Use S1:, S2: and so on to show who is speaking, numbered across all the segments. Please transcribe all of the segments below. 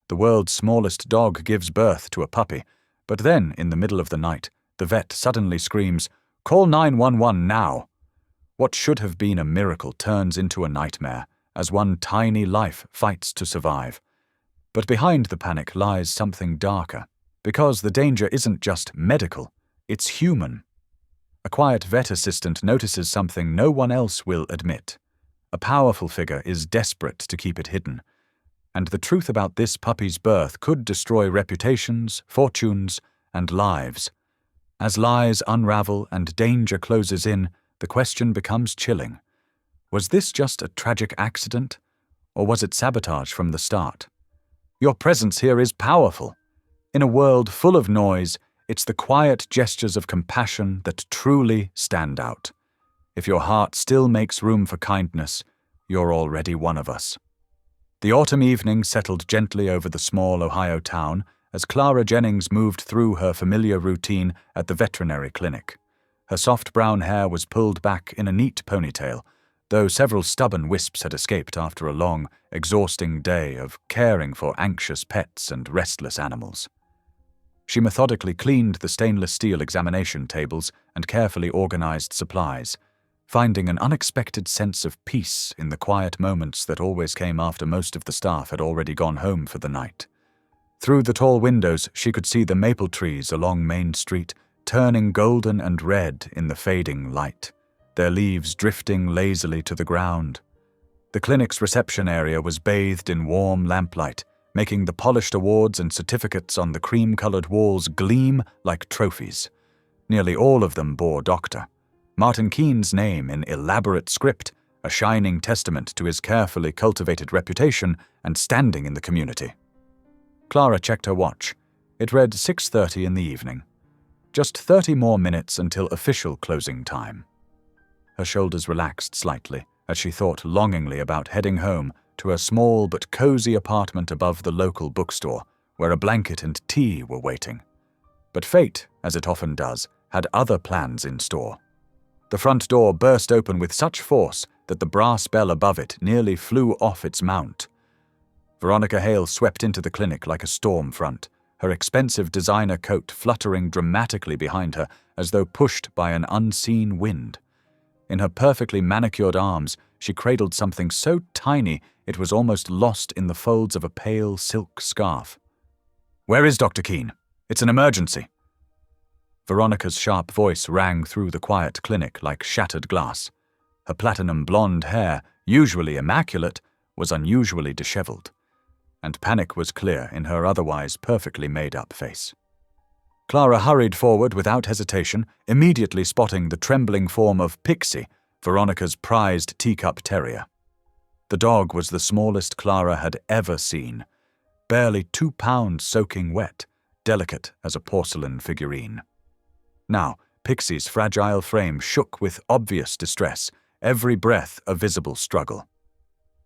S1: The world's smallest dog gives birth to a puppy, but then, in the middle of the night, the vet suddenly screams, "Call 911 now!" What should have been a miracle turns into a nightmare, as one tiny life fights to survive. But behind the panic lies something darker, because the danger isn't just medical, it's human. A quiet vet assistant notices something no one else will admit. A powerful figure is desperate to keep it hidden. And the truth about this puppy's birth could destroy reputations, fortunes, and lives. As lies unravel and danger closes in, the question becomes chilling. Was this just a tragic accident, or was it sabotage from the start? Your presence here is powerful. In a world full of noise, it's the quiet gestures of compassion that truly stand out. If your heart still makes room for kindness, you're already one of us. The autumn evening settled gently over the small Ohio town as Clara Jennings moved through her familiar routine at the veterinary clinic. Her soft brown hair was pulled back in a neat ponytail, though several stubborn wisps had escaped after a long, exhausting day of caring for anxious pets and restless animals. She methodically cleaned the stainless steel examination tables and carefully organized supplies, finding an unexpected sense of peace in the quiet moments that always came after most of the staff had already gone home for the night. Through the tall windows, she could see the maple trees along Main Street, turning golden and red in the fading light, their leaves drifting lazily to the ground. The clinic's reception area was bathed in warm lamplight, making the polished awards and certificates on the cream-colored walls gleam like trophies. Nearly all of them bore Dr. Martin Keane's name in elaborate script, a shining testament to his carefully cultivated reputation and standing in the community. Clara checked her watch. It read 6:30 in the evening. Just 30 more minutes until official closing time. Her shoulders relaxed slightly as she thought longingly about heading home to a small but cozy apartment above the local bookstore, where a blanket and tea were waiting. But fate, as it often does, had other plans in store. The front door burst open with such force that the brass bell above it nearly flew off its mount. Veronica Hale swept into the clinic like a storm front, her expensive designer coat fluttering dramatically behind her as though pushed by an unseen wind. In her perfectly manicured arms, she cradled something so tiny it was almost lost in the folds of a pale silk scarf. "Where is Dr. Keane? It's an emergency." Veronica's sharp voice rang through the quiet clinic like shattered glass. Her platinum blonde hair, usually immaculate, was unusually disheveled, and panic was clear in her otherwise perfectly made-up face. Clara hurried forward without hesitation, immediately spotting the trembling form of Pixie, Veronica's prized teacup terrier. The dog was the smallest Clara had ever seen, barely 2 pounds soaking wet, delicate as a porcelain figurine. Now, Pixie's fragile frame shook with obvious distress, every breath a visible struggle.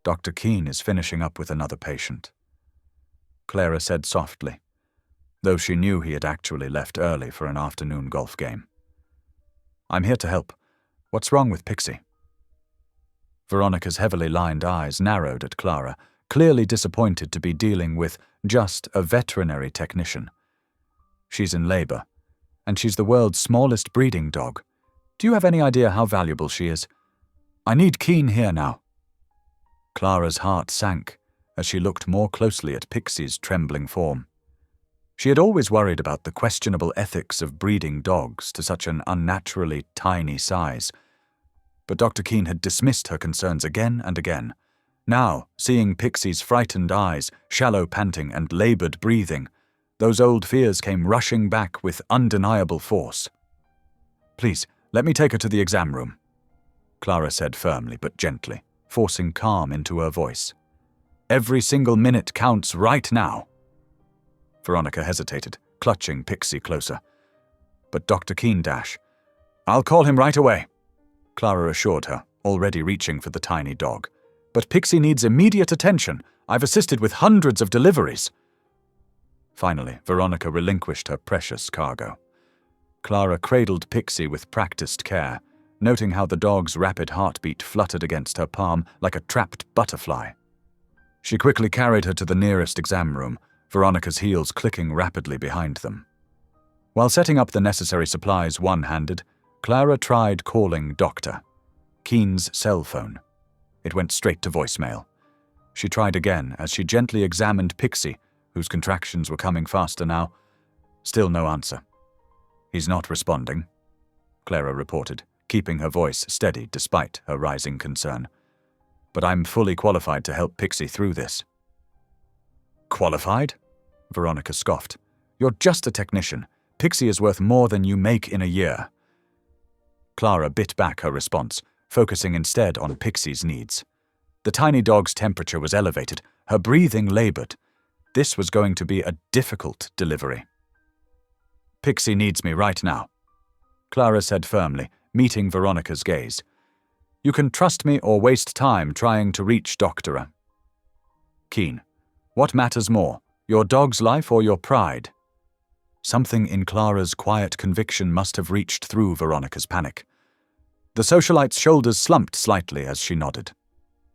S1: "Dr. Keane is finishing up with another patient," Clara said softly, though she knew he had actually left early for an afternoon golf game. "I'm here to help. What's wrong with Pixie?" Veronica's heavily lined eyes narrowed at Clara, clearly disappointed to be dealing with just a veterinary technician. "She's in labor, and she's the world's smallest breeding dog. Do you have any idea how valuable she is? I need Keane here now." Clara's heart sank as she looked more closely at Pixie's trembling form. She had always worried about the questionable ethics of breeding dogs to such an unnaturally tiny size. But Dr. Keane had dismissed her concerns again and again. Now, seeing Pixie's frightened eyes, shallow panting and labored breathing, those old fears came rushing back with undeniable force. "Please, let me take her to the exam room," Clara said firmly but gently, forcing calm into her voice. "Every single minute counts right now." Veronica hesitated, clutching Pixie closer. But Dr. Keane "I'll call him right away," Clara assured her, already reaching for the tiny dog. "But Pixie needs immediate attention. I've assisted with hundreds of deliveries." Finally, Veronica relinquished her precious cargo. Clara cradled Pixie with practiced care, noting how the dog's rapid heartbeat fluttered against her palm like a trapped butterfly. She quickly carried her to the nearest exam room, Veronica's heels clicking rapidly behind them. While setting up the necessary supplies one-handed, Clara tried calling Dr. Keane's cell phone. It went straight to voicemail. She tried again as she gently examined Pixie, whose contractions were coming faster now. Still no answer. "He's not responding," Clara reported, keeping her voice steady despite her rising concern. "But I'm fully qualified to help Pixie through this." "Qualified?" Veronica scoffed. "You're just a technician. Pixie is worth more than you make in a year." Clara bit back her response, focusing instead on Pixie's needs. The tiny dog's temperature was elevated, her breathing labored. This was going to be a difficult delivery. "Pixie needs me right now," Clara said firmly, meeting Veronica's gaze. "You can trust me or waste time trying to reach Doctora." "Keane, what matters more, your dog's life or your pride?" Something in Clara's quiet conviction must have reached through Veronica's panic. The socialite's shoulders slumped slightly as she nodded.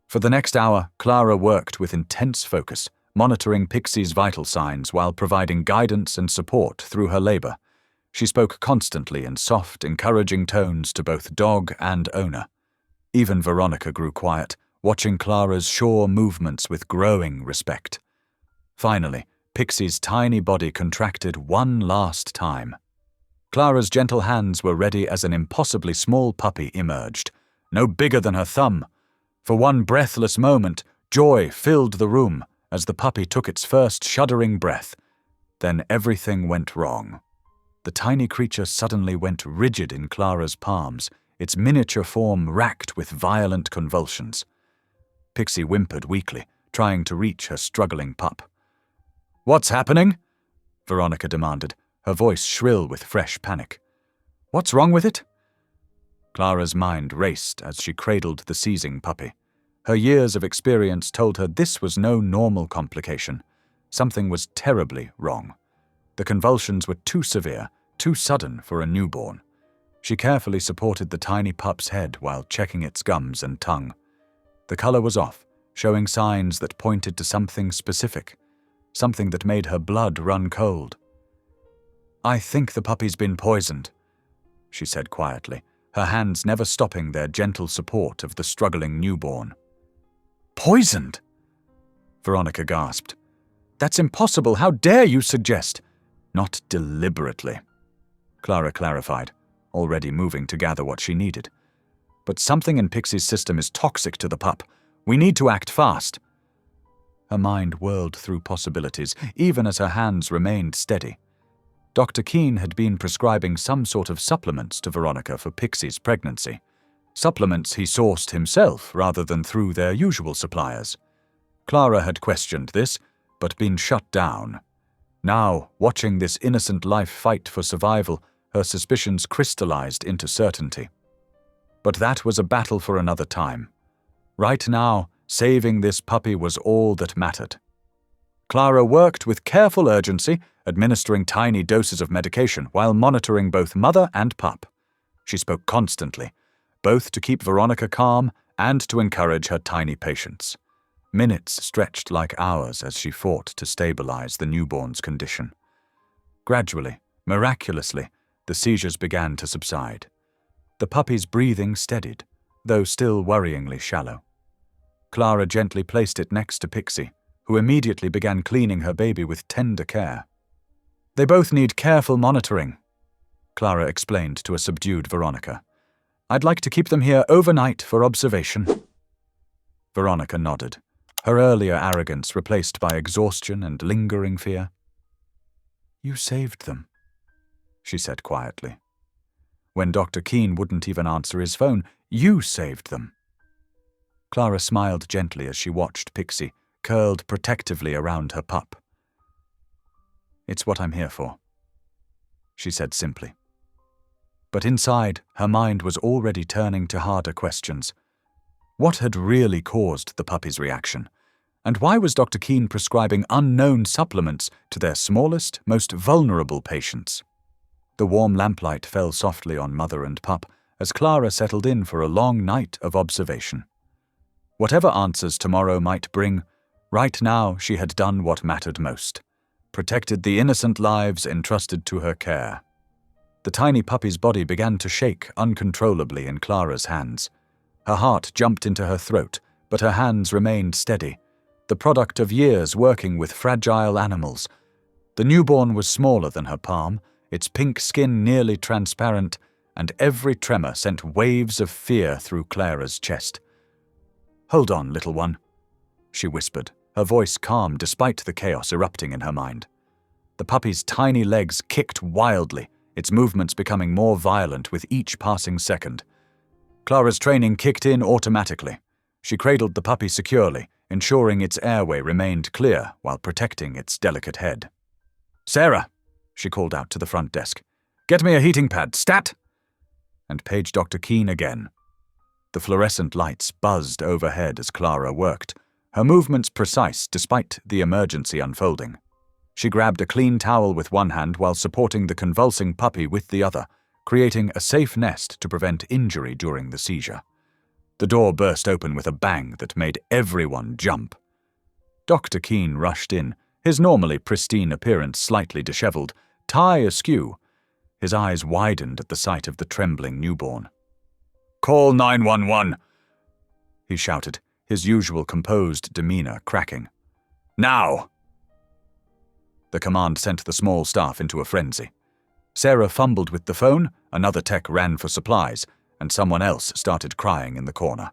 S1: For the next hour, Clara worked with intense focus, monitoring Pixie's vital signs while providing guidance and support through her labor. She spoke constantly in soft, encouraging tones to both dog and owner. Even Veronica grew quiet, watching Clara's sure movements with growing respect. Finally, Pixie's tiny body contracted one last time. Clara's gentle hands were ready as an impossibly small puppy emerged, no bigger than her thumb. For one breathless moment, joy filled the room as the puppy took its first shuddering breath. Then everything went wrong. The tiny creature suddenly went rigid in Clara's palms, its miniature form racked with violent convulsions. Pixie whimpered weakly, trying to reach her struggling pup. "What's happening?" Veronica demanded, her voice shrill with fresh panic. "What's wrong with it?" Clara's mind raced as she cradled the seizing puppy. Her years of experience told her this was no normal complication. Something was terribly wrong. The convulsions were too severe, too sudden for a newborn. She carefully supported the tiny pup's head while checking its gums and tongue. The color was off, showing signs that pointed to something specific, something that made her blood run cold. "I think the puppy's been poisoned," she said quietly, her hands never stopping their gentle support of the struggling newborn. "Poisoned?" Veronica gasped. "That's impossible. How dare you suggest—" "Not deliberately," Clara clarified, already moving to gather what she needed. "But something in Pixie's system is toxic to the pup. We need to act fast." Her mind whirled through possibilities, even as her hands remained steady. Dr. Keane had been prescribing some sort of supplements to Veronica for Pixie's pregnancy. Supplements he sourced himself rather than through their usual suppliers. Clara had questioned this, but been shut down. Now, watching this innocent life fight for survival, her suspicions crystallized into certainty. But that was a battle for another time. Right now, saving this puppy was all that mattered. Clara worked with careful urgency, administering tiny doses of medication while monitoring both mother and pup. She spoke constantly, both to keep Veronica calm and to encourage her tiny patients. Minutes stretched like hours as she fought to stabilize the newborn's condition. Gradually, miraculously, the seizures began to subside. The puppy's breathing steadied, though still worryingly shallow. Clara gently placed it next to Pixie, who immediately began cleaning her baby with tender care. "They both need careful monitoring," Clara explained to a subdued Veronica. "I'd like to keep them here overnight for observation." Veronica nodded, her earlier arrogance replaced by exhaustion and lingering fear. "You saved them," she said quietly. When Dr. Keane wouldn't even answer his phone, "You saved them." Clara smiled gently as she watched Pixie, curled protectively around her pup. "It's what I'm here for," she said simply. But inside, her mind was already turning to harder questions. What had really caused the puppy's reaction? And why was Dr. Keane prescribing unknown supplements to their smallest, most vulnerable patients? The warm lamplight fell softly on mother and pup as Clara settled in for a long night of observation. Whatever answers tomorrow might bring, right now she had done what mattered most. protected the innocent lives entrusted to her care. The tiny puppy's body began to shake uncontrollably in Clara's hands. Her heart jumped into her throat, but her hands remained steady, the product of years working with fragile animals. The newborn was smaller than her palm, its pink skin nearly transparent, and every tremor sent waves of fear through Clara's chest. "Hold on, little one," she whispered, her voice calm despite the chaos erupting in her mind. The puppy's tiny legs kicked wildly, its movements becoming more violent with each passing second. Clara's training kicked in automatically. She cradled the puppy securely, ensuring its airway remained clear while protecting its delicate head. "Sarah," she called out to the front desk. "Get me a heating pad, stat!" And page Dr. Keane again. The fluorescent lights buzzed overhead as Clara worked, her movements precise despite the emergency unfolding. She grabbed a clean towel with one hand while supporting the convulsing puppy with the other, creating a safe nest to prevent injury during the seizure. The door burst open with a bang that made everyone jump. Dr. Keane rushed in, his normally pristine appearance slightly disheveled, tie askew. His eyes widened at the sight of the trembling newborn. "Call 911!" he shouted, his usual composed demeanor cracking. "Now!" The command sent the small staff into a frenzy. Sarah fumbled with the phone, another tech ran for supplies, and someone else started crying in the corner.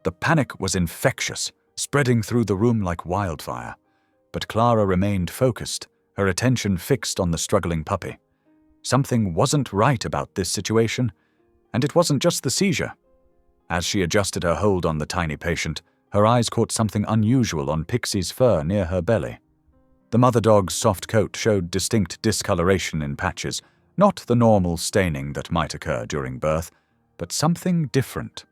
S1: The panic was infectious, spreading through the room like wildfire. But Clara remained focused, her attention fixed on the struggling puppy. Something wasn't right about this situation, and it wasn't just the seizure. As she adjusted her hold on the tiny patient, her eyes caught something unusual on Pixie's fur near her belly. The mother dog's soft coat showed distinct discoloration in patches, not the normal staining that might occur during birth, but something different.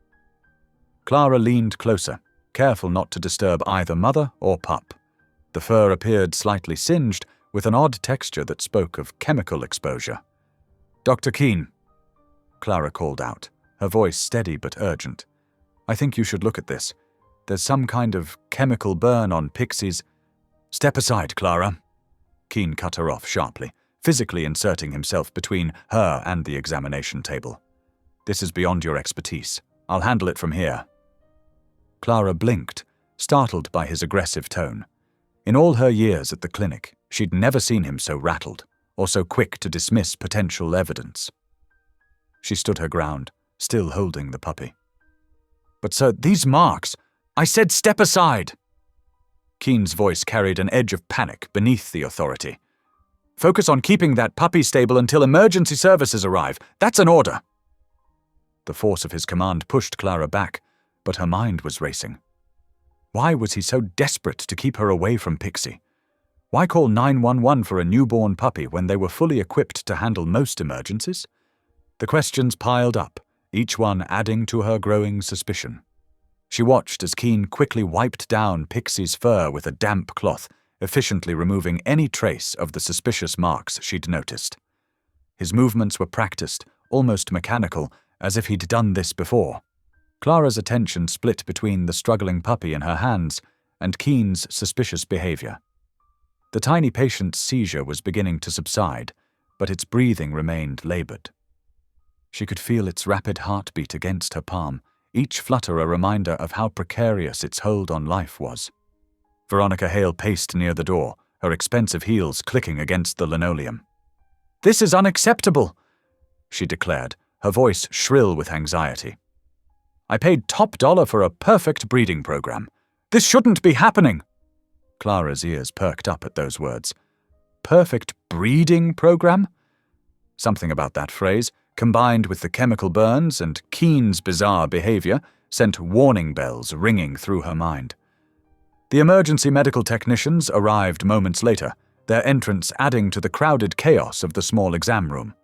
S1: Clara leaned closer, careful not to disturb either mother or pup. The fur appeared slightly singed, with an odd texture that spoke of chemical exposure. "Dr. Keane," Clara called out, her voice steady but urgent. "I think you should look at this. There's some kind of chemical burn on Pixie's—" "Step aside, Clara," Keane cut her off sharply, physically inserting himself between her and the examination table. "This is beyond your expertise. I'll handle it from here." Clara blinked, startled by his aggressive tone. In all her years at the clinic, she'd never seen him so rattled, or so quick to dismiss potential evidence. She stood her ground, still holding the puppy. "But sir, these marks— I said step aside!" Keane's voice carried an edge of panic beneath the authority. "Focus on keeping that puppy stable until emergency services arrive. That's an order." The force of his command pushed Clara back, but her mind was racing. Why was he so desperate to keep her away from Pixie? Why call 911 for a newborn puppy when they were fully equipped to handle most emergencies? The questions piled up, each one adding to her growing suspicion. She watched as Keane quickly wiped down Pixie's fur with a damp cloth, efficiently removing any trace of the suspicious marks she'd noticed. His movements were practiced, almost mechanical, as if he'd done this before. Clara's attention split between the struggling puppy in her hands and Keane's suspicious behavior. The tiny patient's seizure was beginning to subside, but its breathing remained labored. She could feel its rapid heartbeat against her palm, each flutter a reminder of how precarious its hold on life was. Veronica Hale paced near the door, her expensive heels clicking against the linoleum. "This is unacceptable," she declared, her voice shrill with anxiety. "I paid top dollar for a perfect breeding program. This shouldn't be happening." Clara's ears perked up at those words. Perfect breeding program? Something about that phrase, combined with the chemical burns and Keane's bizarre behavior, sent warning bells ringing through her mind. The emergency medical technicians arrived moments later, their entrance adding to the crowded chaos of the small exam room.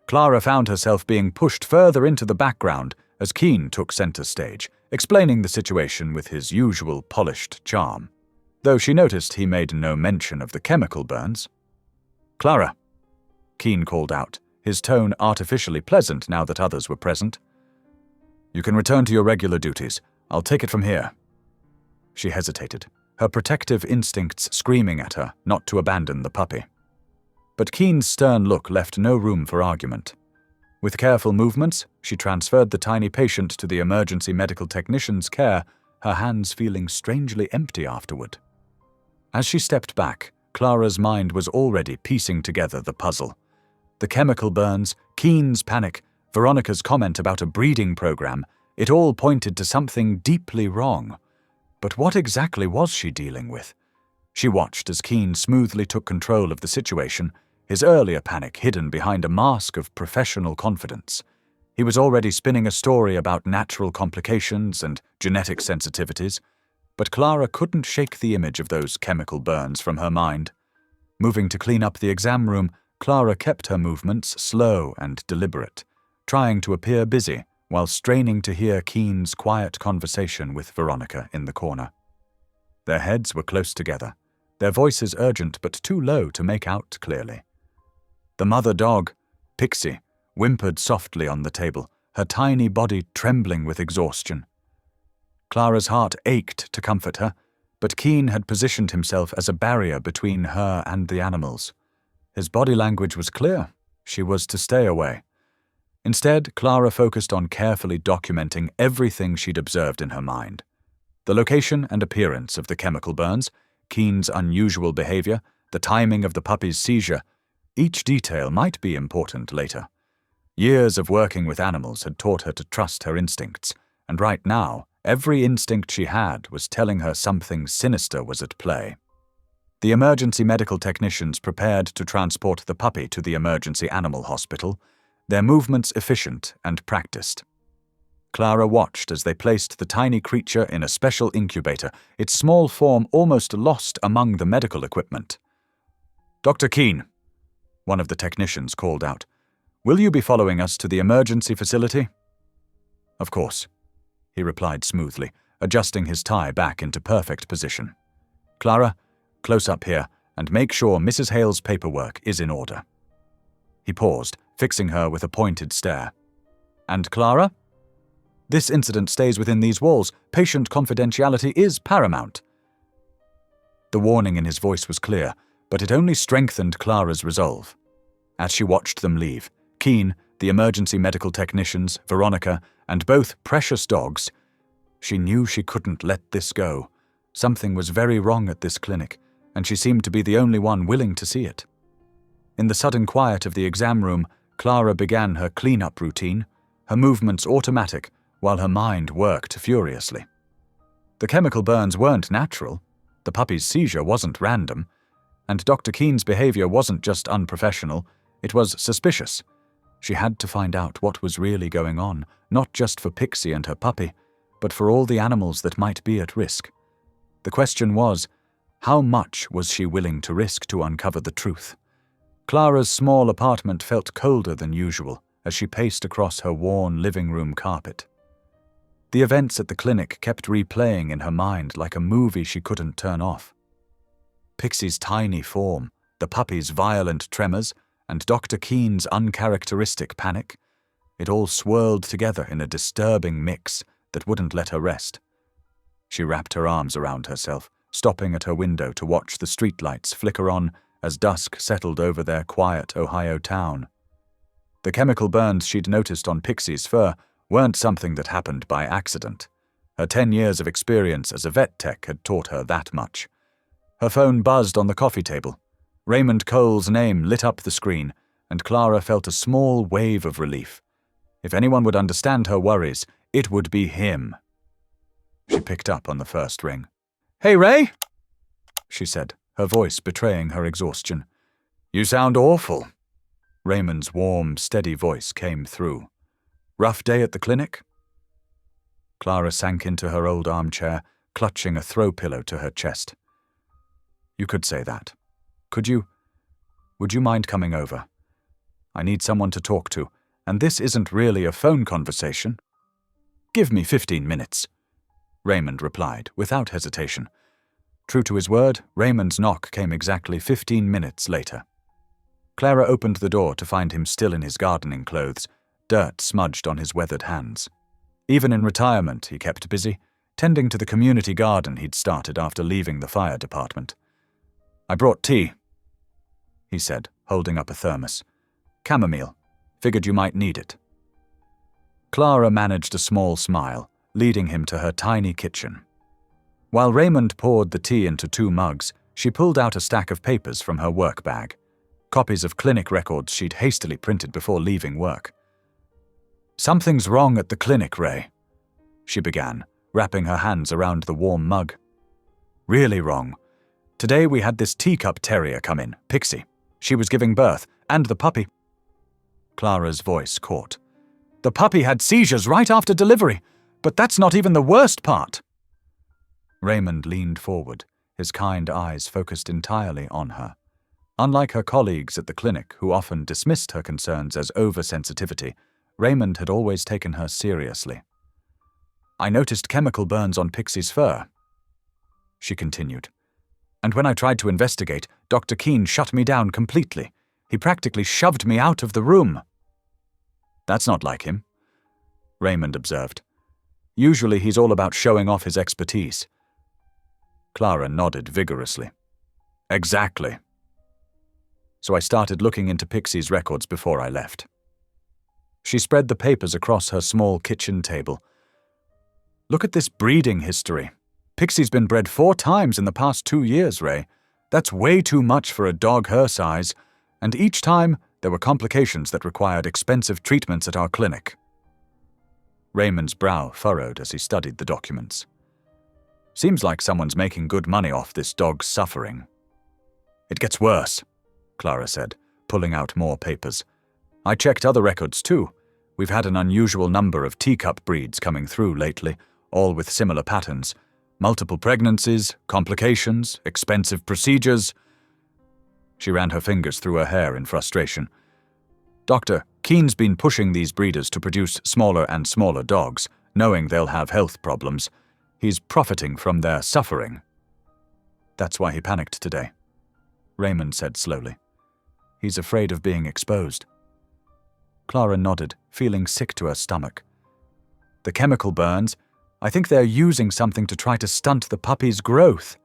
S1: Clara found herself being pushed further into the background as Keane took center stage, explaining the situation with his usual polished charm, though she noticed he made no mention of the chemical burns. "Clara," Keane called out, his tone artificially pleasant now that others were present. "You can return to your regular duties. I'll take it from here." She hesitated, her protective instincts screaming at her not to abandon the puppy. But Keane's stern look left no room for argument. With careful movements, she transferred the tiny patient to the emergency medical technician's care, her hands feeling strangely empty afterward. As she stepped back, Clara's mind was already piecing together the puzzle. The chemical burns, Keane's panic, Veronica's comment about a breeding program, it all pointed to something deeply wrong. But what exactly was she dealing with? She watched as Keane smoothly took control of the situation, his earlier panic hidden behind a mask of professional confidence. He was already spinning a story about natural complications and genetic sensitivities, but Clara couldn't shake the image of those chemical burns from her mind. Moving to clean up the exam room, Clara kept her movements slow and deliberate, trying to appear busy while straining to hear Keane's quiet conversation with Veronica in the corner. Their heads were close together, their voices urgent but too low to make out clearly. The mother dog, Pixie, whimpered softly on the table, her tiny body trembling with exhaustion. Clara's heart ached to comfort her, but Keane had positioned himself as a barrier between her and the animals. His body language was clear. She was to stay away. Instead, Clara focused on carefully documenting everything she'd observed in her mind. The location and appearance of the chemical burns, Keane's unusual behavior, the timing of the puppy's seizure. Each detail might be important later. Years of working with animals had taught her to trust her instincts, and right now, every instinct she had was telling her something sinister was at play. The emergency medical technicians prepared to transport the puppy to the emergency animal hospital, their movements efficient and practiced. Clara watched as they placed the tiny creature in a special incubator, its small form almost lost among the medical equipment. "Dr. Keane," one of the technicians called out, "will you be following us to the emergency facility?" "Of course," he replied smoothly, adjusting his tie back into perfect position. "Clara, close up here, and make sure Mrs. Hale's paperwork is in order." He paused, fixing her with a pointed stare. "And Clara? This incident stays within these walls. Patient confidentiality is paramount." The warning in his voice was clear, but it only strengthened Clara's resolve. As she watched them leave, Keane, the emergency medical technicians, Veronica, and both precious dogs, she knew she couldn't let this go. Something was very wrong at this clinic, and she seemed to be the only one willing to see it. In the sudden quiet of the exam room, Clara began her clean-up routine, her movements automatic, while her mind worked furiously. The chemical burns weren't natural, the puppy's seizure wasn't random, and Dr. Keane's behavior wasn't just unprofessional, it was suspicious. She had to find out what was really going on, not just for Pixie and her puppy, but for all the animals that might be at risk. The question was, how much was she willing to risk to uncover the truth? Clara's small apartment felt colder than usual as she paced across her worn living room carpet. The events at the clinic kept replaying in her mind like a movie she couldn't turn off. Pixie's tiny form, the puppy's violent tremors, and Dr. Keane's uncharacteristic panic, it all swirled together in a disturbing mix that wouldn't let her rest. She wrapped her arms around herself, stopping at her window to watch the streetlights flicker on as dusk settled over their quiet Ohio town. The chemical burns she'd noticed on Pixie's fur weren't something that happened by accident. Her 10 years of experience as a vet tech had taught her that much. Her phone buzzed on the coffee table. Raymond Cole's name lit up the screen, and Clara felt a small wave of relief. If anyone would understand her worries, it would be him. She picked up on the first ring. "Hey, Ray," she said, her voice betraying her exhaustion. "You sound awful." Raymond's warm, steady voice came through. "Rough day at the clinic?" Clara sank into her old armchair, clutching a throw pillow to her chest. "You could say that. Could you? Would you mind coming over? I need someone to talk to, and this isn't really a phone conversation." "Give me 15 minutes," Raymond replied, without hesitation. True to his word, Raymond's knock came exactly 15 minutes later. Clara opened the door to find him still in his gardening clothes, dirt smudged on his weathered hands. Even in retirement, he kept busy, tending to the community garden he'd started after leaving the fire department. "I brought tea," he said, holding up a thermos. "Chamomile. Figured you might need it." Clara managed a small smile, leading him to her tiny kitchen. While Raymond poured the tea into 2 mugs, she pulled out a stack of papers from her work bag, copies of clinic records she'd hastily printed before leaving work. "Something's wrong at the clinic, Ray," she began, wrapping her hands around the warm mug. "Really wrong. Today we had this teacup terrier come in, Pixie. She was giving birth, and the puppy—" Clara's voice caught. "The puppy had seizures right after delivery, but that's not even the worst part." Raymond leaned forward, his kind eyes focused entirely on her. Unlike her colleagues at the clinic, who often dismissed her concerns as oversensitivity, Raymond had always taken her seriously. "I noticed chemical burns on Pixie's fur," she continued. "And when I tried to investigate, Dr. Keane shut me down completely. He practically shoved me out of the room." "That's not like him," Raymond observed. "Usually he's all about showing off his expertise." Clara nodded vigorously. "Exactly. So I started looking into Pixie's records before I left." She spread the papers across her small kitchen table. "Look at this breeding history. Pixie's been bred 4 times in the past 2 years, Ray. That's way too much for a dog her size, and each time there were complications that required expensive treatments at our clinic." Raymond's brow furrowed as he studied the documents. "Seems like someone's making good money off this dog's suffering." "It gets worse," Clara said, pulling out more papers. "I checked other records too. We've had an unusual number of teacup breeds coming through lately, all with similar patterns. Multiple pregnancies, complications, expensive procedures." She ran her fingers through her hair in frustration. "Dr. Keane's been pushing these breeders to produce smaller and smaller dogs, knowing they'll have health problems. He's profiting from their suffering." "That's why he panicked today," Raymond said slowly. "He's afraid of being exposed." Clara nodded, feeling sick to her stomach. "The chemical burns, I think they're using something to try to stunt the puppy's growth.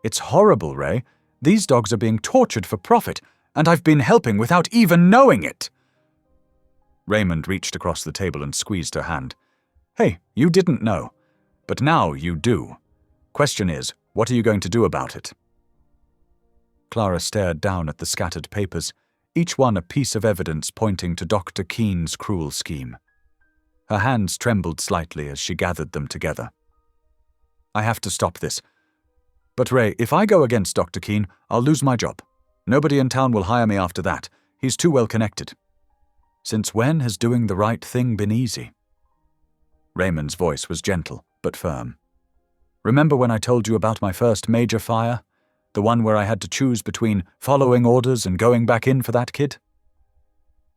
S1: It's horrible, Ray. These dogs are being tortured for profit, and I've been helping without even knowing it." Raymond reached across the table and squeezed her hand. "Hey, you didn't know. But now you do. Question is, what are you going to do about it?" Clara stared down at the scattered papers, each one a piece of evidence pointing to Dr. Keane's cruel scheme. Her hands trembled slightly as she gathered them together. "I have to stop this. But Ray, if I go against Dr. Keane, I'll lose my job. Nobody in town will hire me after that. He's too well connected. Since when has doing the right thing been easy?" Raymond's voice was gentle, but firm. "Remember when I told you about my first major fire? The one where I had to choose between following orders and going back in for that kid?"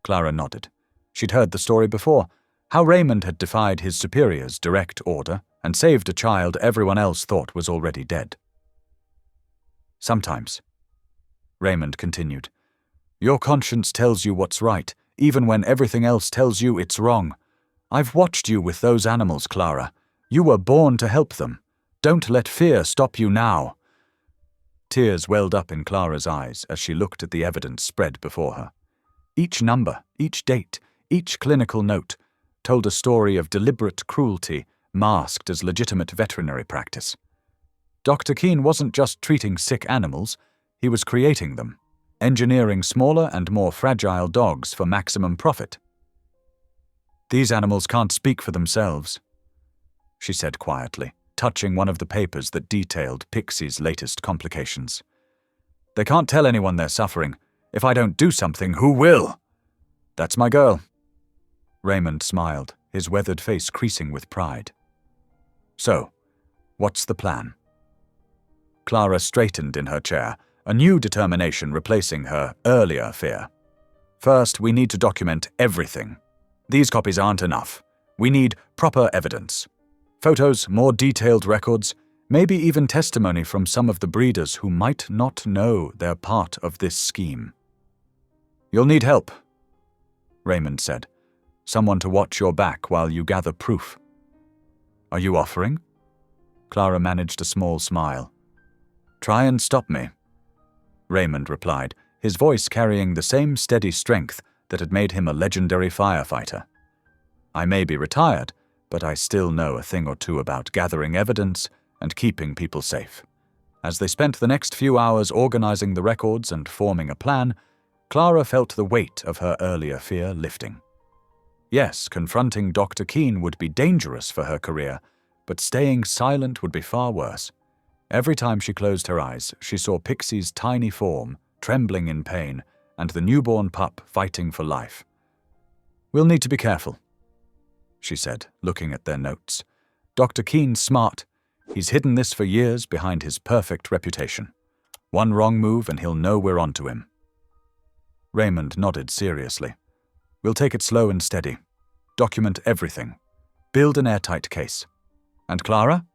S1: Clara nodded. She'd heard the story before, how Raymond had defied his superior's direct order and saved a child everyone else thought was already dead. "Sometimes," Raymond continued, "your conscience tells you what's right, even when everything else tells you it's wrong. I've watched you with those animals, Clara. You were born to help them. Don't let fear stop you now." Tears welled up in Clara's eyes as she looked at the evidence spread before her. Each number, each date, each clinical note told a story of deliberate cruelty masked as legitimate veterinary practice. Dr. Keane wasn't just treating sick animals, he was creating them, engineering smaller and more fragile dogs for maximum profit. "These animals can't speak for themselves," she said quietly, touching one of the papers that detailed Pixie's latest complications. "They can't tell anyone they're suffering. If I don't do something, who will? That's my girl." Raymond smiled, his weathered face creasing with pride. "So, what's the plan?" Clara straightened in her chair, a new determination replacing her earlier fear. "First, we need to document everything. These copies aren't enough. We need proper evidence. Photos, more detailed records, maybe even testimony from some of the breeders who might not know they're part of this scheme." "You'll need help," Raymond said. "Someone to watch your back while you gather proof." "Are you offering?" Clara managed a small smile. "Try and stop me," Raymond replied, his voice carrying the same steady strength that had made him a legendary firefighter. "I may be retired, but I still know a thing or two about gathering evidence and keeping people safe." As they spent the next few hours organizing the records and forming a plan, Clara felt the weight of her earlier fear lifting. Yes, confronting Dr. Keane would be dangerous for her career, but staying silent would be far worse. Every time she closed her eyes, she saw Pixie's tiny form, trembling in pain, and the newborn pup fighting for life. "We'll need to be careful," she said, looking at their notes. "Dr. Keane's smart. He's hidden this for years behind his perfect reputation. One wrong move and he'll know we're onto him." Raymond nodded seriously. "We'll take it slow and steady. Document everything. Build an airtight case. And Clara?"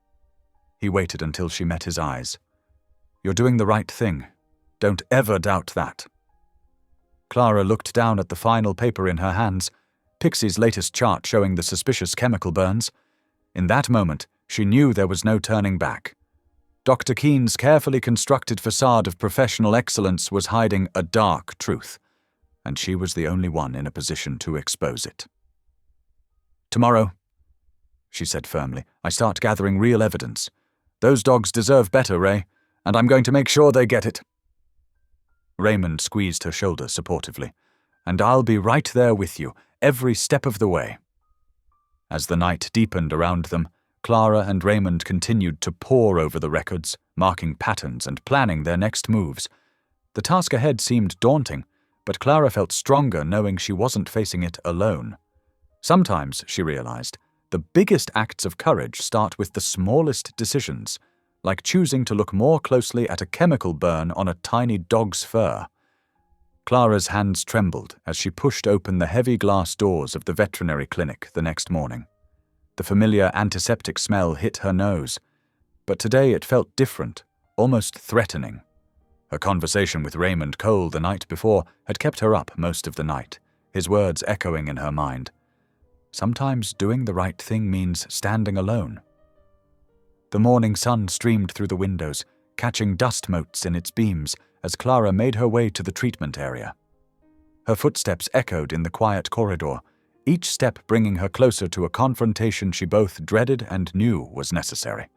S1: He waited until she met his eyes. "You're doing the right thing. Don't ever doubt that." Clara looked down at the final paper in her hands, Pixie's latest chart showing the suspicious chemical burns. In that moment, she knew there was no turning back. Dr. Keane's carefully constructed facade of professional excellence was hiding a dark truth, and she was the only one in a position to expose it. "Tomorrow," she said firmly, "I start gathering real evidence. Those dogs deserve better, Ray, and I'm going to make sure they get it." Raymond squeezed her shoulder supportively. "And I'll be right there with you, every step of the way." As the night deepened around them, Clara and Raymond continued to pore over the records, marking patterns and planning their next moves. The task ahead seemed daunting, but Clara felt stronger knowing she wasn't facing it alone. Sometimes, she realized, the biggest acts of courage start with the smallest decisions, like choosing to look more closely at a chemical burn on a tiny dog's fur. Clara's hands trembled as she pushed open the heavy glass doors of the veterinary clinic the next morning. The familiar antiseptic smell hit her nose, but today it felt different, almost threatening. Her conversation with Raymond Cole the night before had kept her up most of the night, his words echoing in her mind. Sometimes doing the right thing means standing alone. The morning sun streamed through the windows, catching dust motes in its beams as Clara made her way to the treatment area. Her footsteps echoed in the quiet corridor, each step bringing her closer to a confrontation she both dreaded and knew was necessary.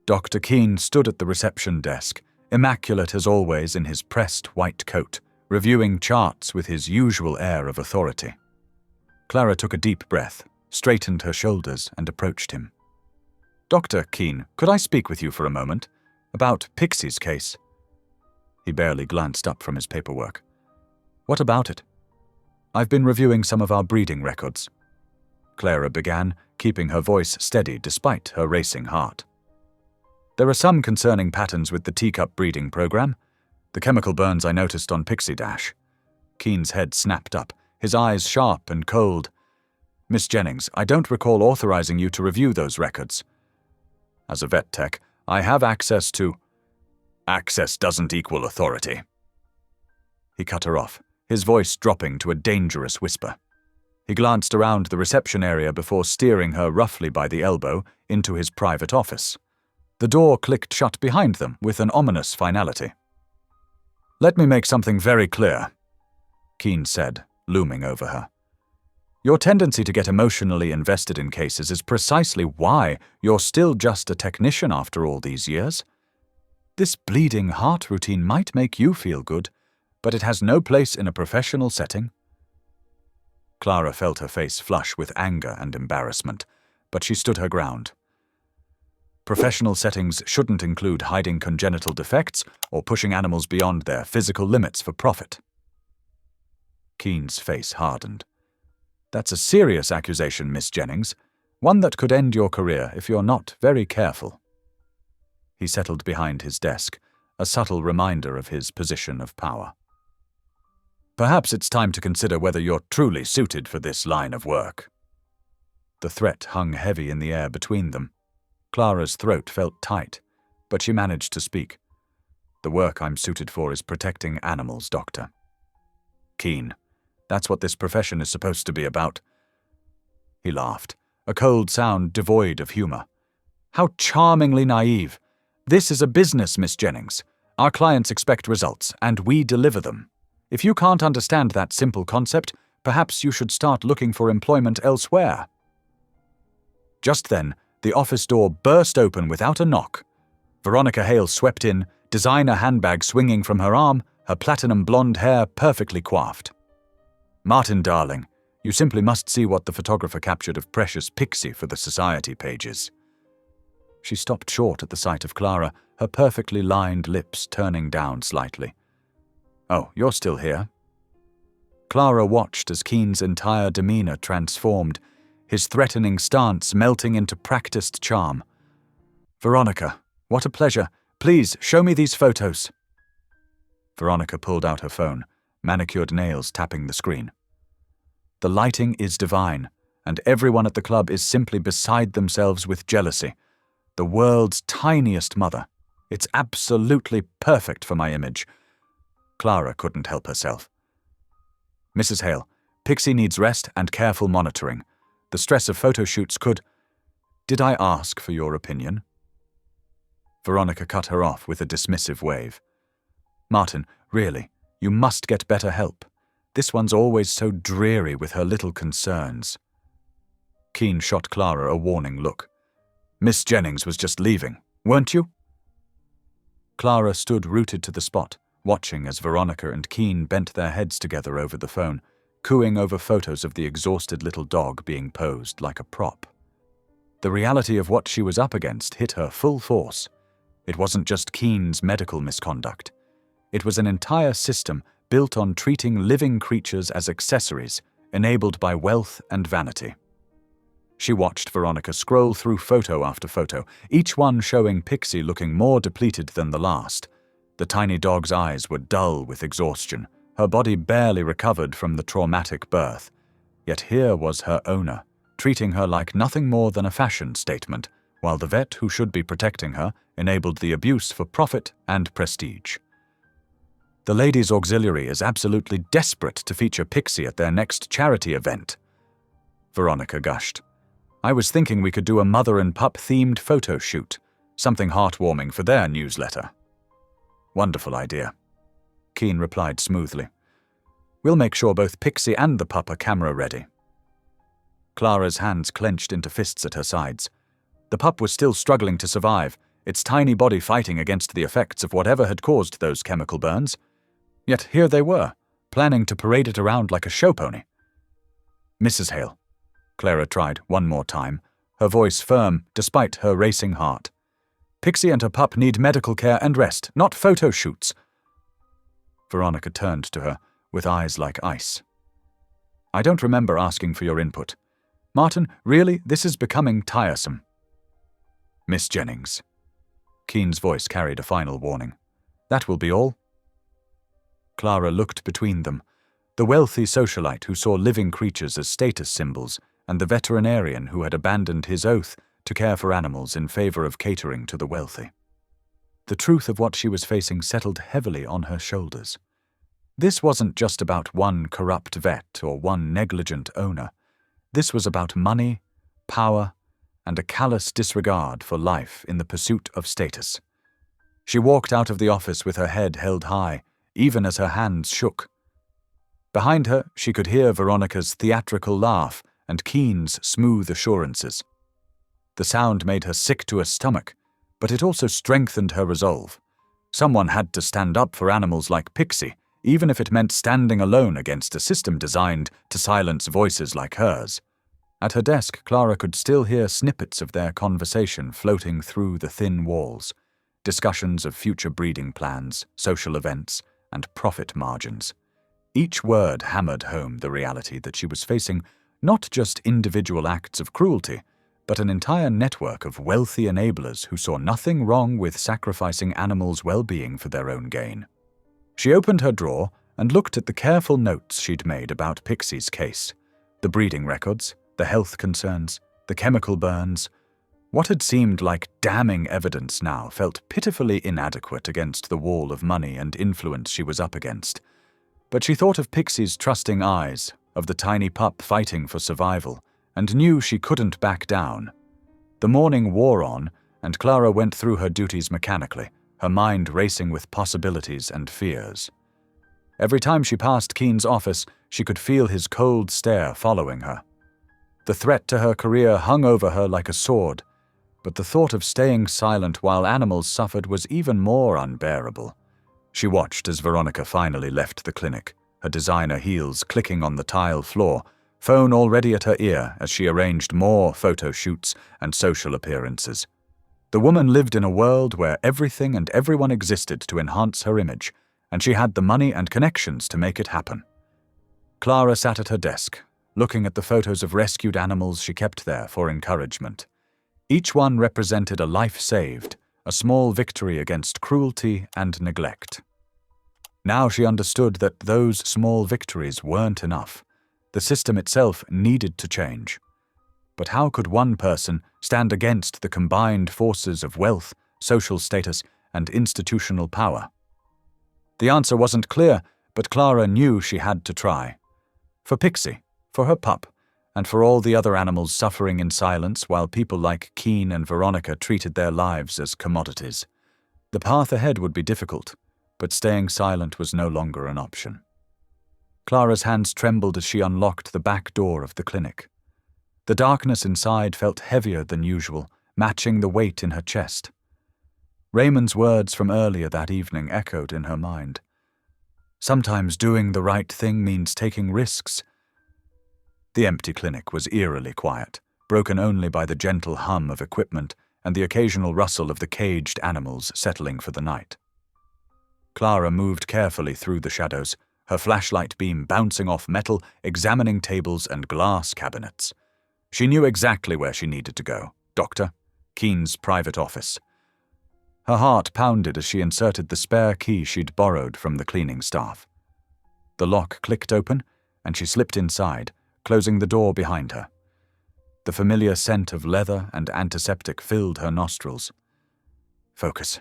S1: Dr. Keane stood at the reception desk, immaculate as always in his pressed white coat, reviewing charts with his usual air of authority. Clara took a deep breath, straightened her shoulders, and approached him. "Dr. Keane, could I speak with you for a moment? About Pixie's case?" He barely glanced up from his paperwork. "What about it?" "I've been reviewing some of our breeding records," Clara began, keeping her voice steady despite her racing heart. "There are some concerning patterns with the teacup breeding program. The chemical burns I noticed on Pixie Dash." Keane's head snapped up, his eyes sharp and cold. "Miss Jennings, I don't recall authorizing you to review those records. As a vet tech, I have access to—" "Access doesn't equal authority." He cut her off, his voice dropping to a dangerous whisper. He glanced around the reception area before steering her roughly by the elbow into his private office. The door clicked shut behind them with an ominous finality. "Let me make something very clear," Keane said, looming over her. "Your tendency to get emotionally invested in cases is precisely why you're still just a technician after all these years. This bleeding heart routine might make you feel good, but it has no place in a professional setting." Clara felt her face flush with anger and embarrassment, but she stood her ground. Professional settings shouldn't include hiding congenital defects or pushing animals beyond their physical limits for profit. Keane's face hardened. "That's a serious accusation, Miss Jennings, one that could end your career if you're not very careful." He settled behind his desk, a subtle reminder of his position of power. "Perhaps it's time to consider whether you're truly suited for this line of work." The threat hung heavy in the air between them. Clara's throat felt tight, but she managed to speak. "The work I'm suited for is protecting animals, Doctor. Keane, that's what this profession is supposed to be about." He laughed, a cold sound devoid of humor. How charmingly naive. This is a business, Miss Jennings. Our clients expect results, and we deliver them. If you can't understand that simple concept, perhaps you should start looking for employment elsewhere. Just then, the office door burst open without a knock. Veronica Hale swept in, designer handbag swinging from her arm, her platinum blonde hair perfectly coiffed. Martin, darling, you simply must see what the photographer captured of precious Pixie for the society pages. She stopped short at the sight of Clara, her perfectly lined lips turning down slightly. Oh, you're still here? Clara watched as Keane's entire demeanor transformed, his threatening stance melting into practiced charm. Veronica, what a pleasure. Please, show me these photos. Veronica pulled out her phone, manicured nails tapping the screen. The lighting is divine, and everyone at the club is simply beside themselves with jealousy. The world's tiniest mother. It's absolutely perfect for my image. Clara couldn't help herself. Mrs. Hale, Pixie needs rest and careful monitoring. The stress of photo shoots could— Did I ask for your opinion? Veronica cut her off with a dismissive wave. Martin, really, you must get better help. This one's always so dreary with her little concerns. Keane shot Clara a warning look. Miss Jennings was just leaving, weren't you? Clara stood rooted to the spot, watching as Veronica and Keane bent their heads together over the phone, cooing over photos of the exhausted little dog being posed like a prop. The reality of what she was up against hit her full force. It wasn't just Keane's medical misconduct. It was an entire system built on treating living creatures as accessories, enabled by wealth and vanity. She watched Veronica scroll through photo after photo, each one showing Pixie looking more depleted than the last. The tiny dog's eyes were dull with exhaustion, her body barely recovered from the traumatic birth. Yet here was her owner, treating her like nothing more than a fashion statement, while the vet who should be protecting her enabled the abuse for profit and prestige. The Ladies' Auxiliary is absolutely desperate to feature Pixie at their next charity event. Veronica gushed. I was thinking we could do a mother and pup-themed photo shoot, something heartwarming for their newsletter. Wonderful idea. Keane replied smoothly. We'll make sure both Pixie and the pup are camera-ready. Clara's hands clenched into fists at her sides. The pup was still struggling to survive, its tiny body fighting against the effects of whatever had caused those chemical burns. Yet here they were, planning to parade it around like a show pony. Mrs. Hale. Clara tried one more time, her voice firm despite her racing heart. Pixie and her pup need medical care and rest, not photo shoots. Veronica turned to her, with eyes like ice. I don't remember asking for your input. Martin, really, this is becoming tiresome. Miss Jennings. Keane's voice carried a final warning. That will be all. Clara looked between them, the wealthy socialite who saw living creatures as status symbols, and the veterinarian who had abandoned his oath to care for animals in favor of catering to the wealthy. The truth of what she was facing settled heavily on her shoulders. This wasn't just about one corrupt vet or one negligent owner. This was about money, power, and a callous disregard for life in the pursuit of status. She walked out of the office with her head held high, even as her hands shook. Behind her, she could hear Veronica's theatrical laugh and Keane's smooth assurances. The sound made her sick to her stomach, but it also strengthened her resolve. Someone had to stand up for animals like Pixie, even if it meant standing alone against a system designed to silence voices like hers. At her desk, Clara could still hear snippets of their conversation floating through the thin walls, discussions of future breeding plans, social events, and profit margins. Each word hammered home the reality that she was facing not just individual acts of cruelty, but an entire network of wealthy enablers who saw nothing wrong with sacrificing animals' well-being for their own gain. She opened her drawer and looked at the careful notes she'd made about Pixie's case, the breeding records, the health concerns, the chemical burns. What had seemed like damning evidence now felt pitifully inadequate against the wall of money and influence she was up against. But she thought of Pixie's trusting eyes, of the tiny pup fighting for survival, and knew she couldn't back down. The morning wore on, and Clara went through her duties mechanically, her mind racing with possibilities and fears. Every time she passed Keane's office, she could feel his cold stare following her. The threat to her career hung over her like a sword, but the thought of staying silent while animals suffered was even more unbearable. She watched as Veronica finally left the clinic, her designer heels clicking on the tile floor, phone already at her ear as she arranged more photo shoots and social appearances. The woman lived in a world where everything and everyone existed to enhance her image, and she had the money and connections to make it happen. Clara sat at her desk, looking at the photos of rescued animals she kept there for encouragement. Each one represented a life saved, a small victory against cruelty and neglect. Now she understood that those small victories weren't enough. The system itself needed to change. But how could one person stand against the combined forces of wealth, social status, and institutional power? The answer wasn't clear, but Clara knew she had to try. For Pixie, for her pup, and for all the other animals suffering in silence while people like Keane and Veronica treated their lives as commodities. The path ahead would be difficult, but staying silent was no longer an option. Clara's hands trembled as she unlocked the back door of the clinic. The darkness inside felt heavier than usual, matching the weight in her chest. Raymond's words from earlier that evening echoed in her mind. Sometimes doing the right thing means taking risks. The empty clinic was eerily quiet, broken only by the gentle hum of equipment and the occasional rustle of the caged animals settling for the night. Clara moved carefully through the shadows, her flashlight beam bouncing off metal, examining tables and glass cabinets. She knew exactly where she needed to go. Doctor Keane's private office. Her heart pounded as she inserted the spare key she'd borrowed from the cleaning staff. The lock clicked open, and she slipped inside, closing the door behind her. The familiar scent of leather and antiseptic filled her nostrils. Focus,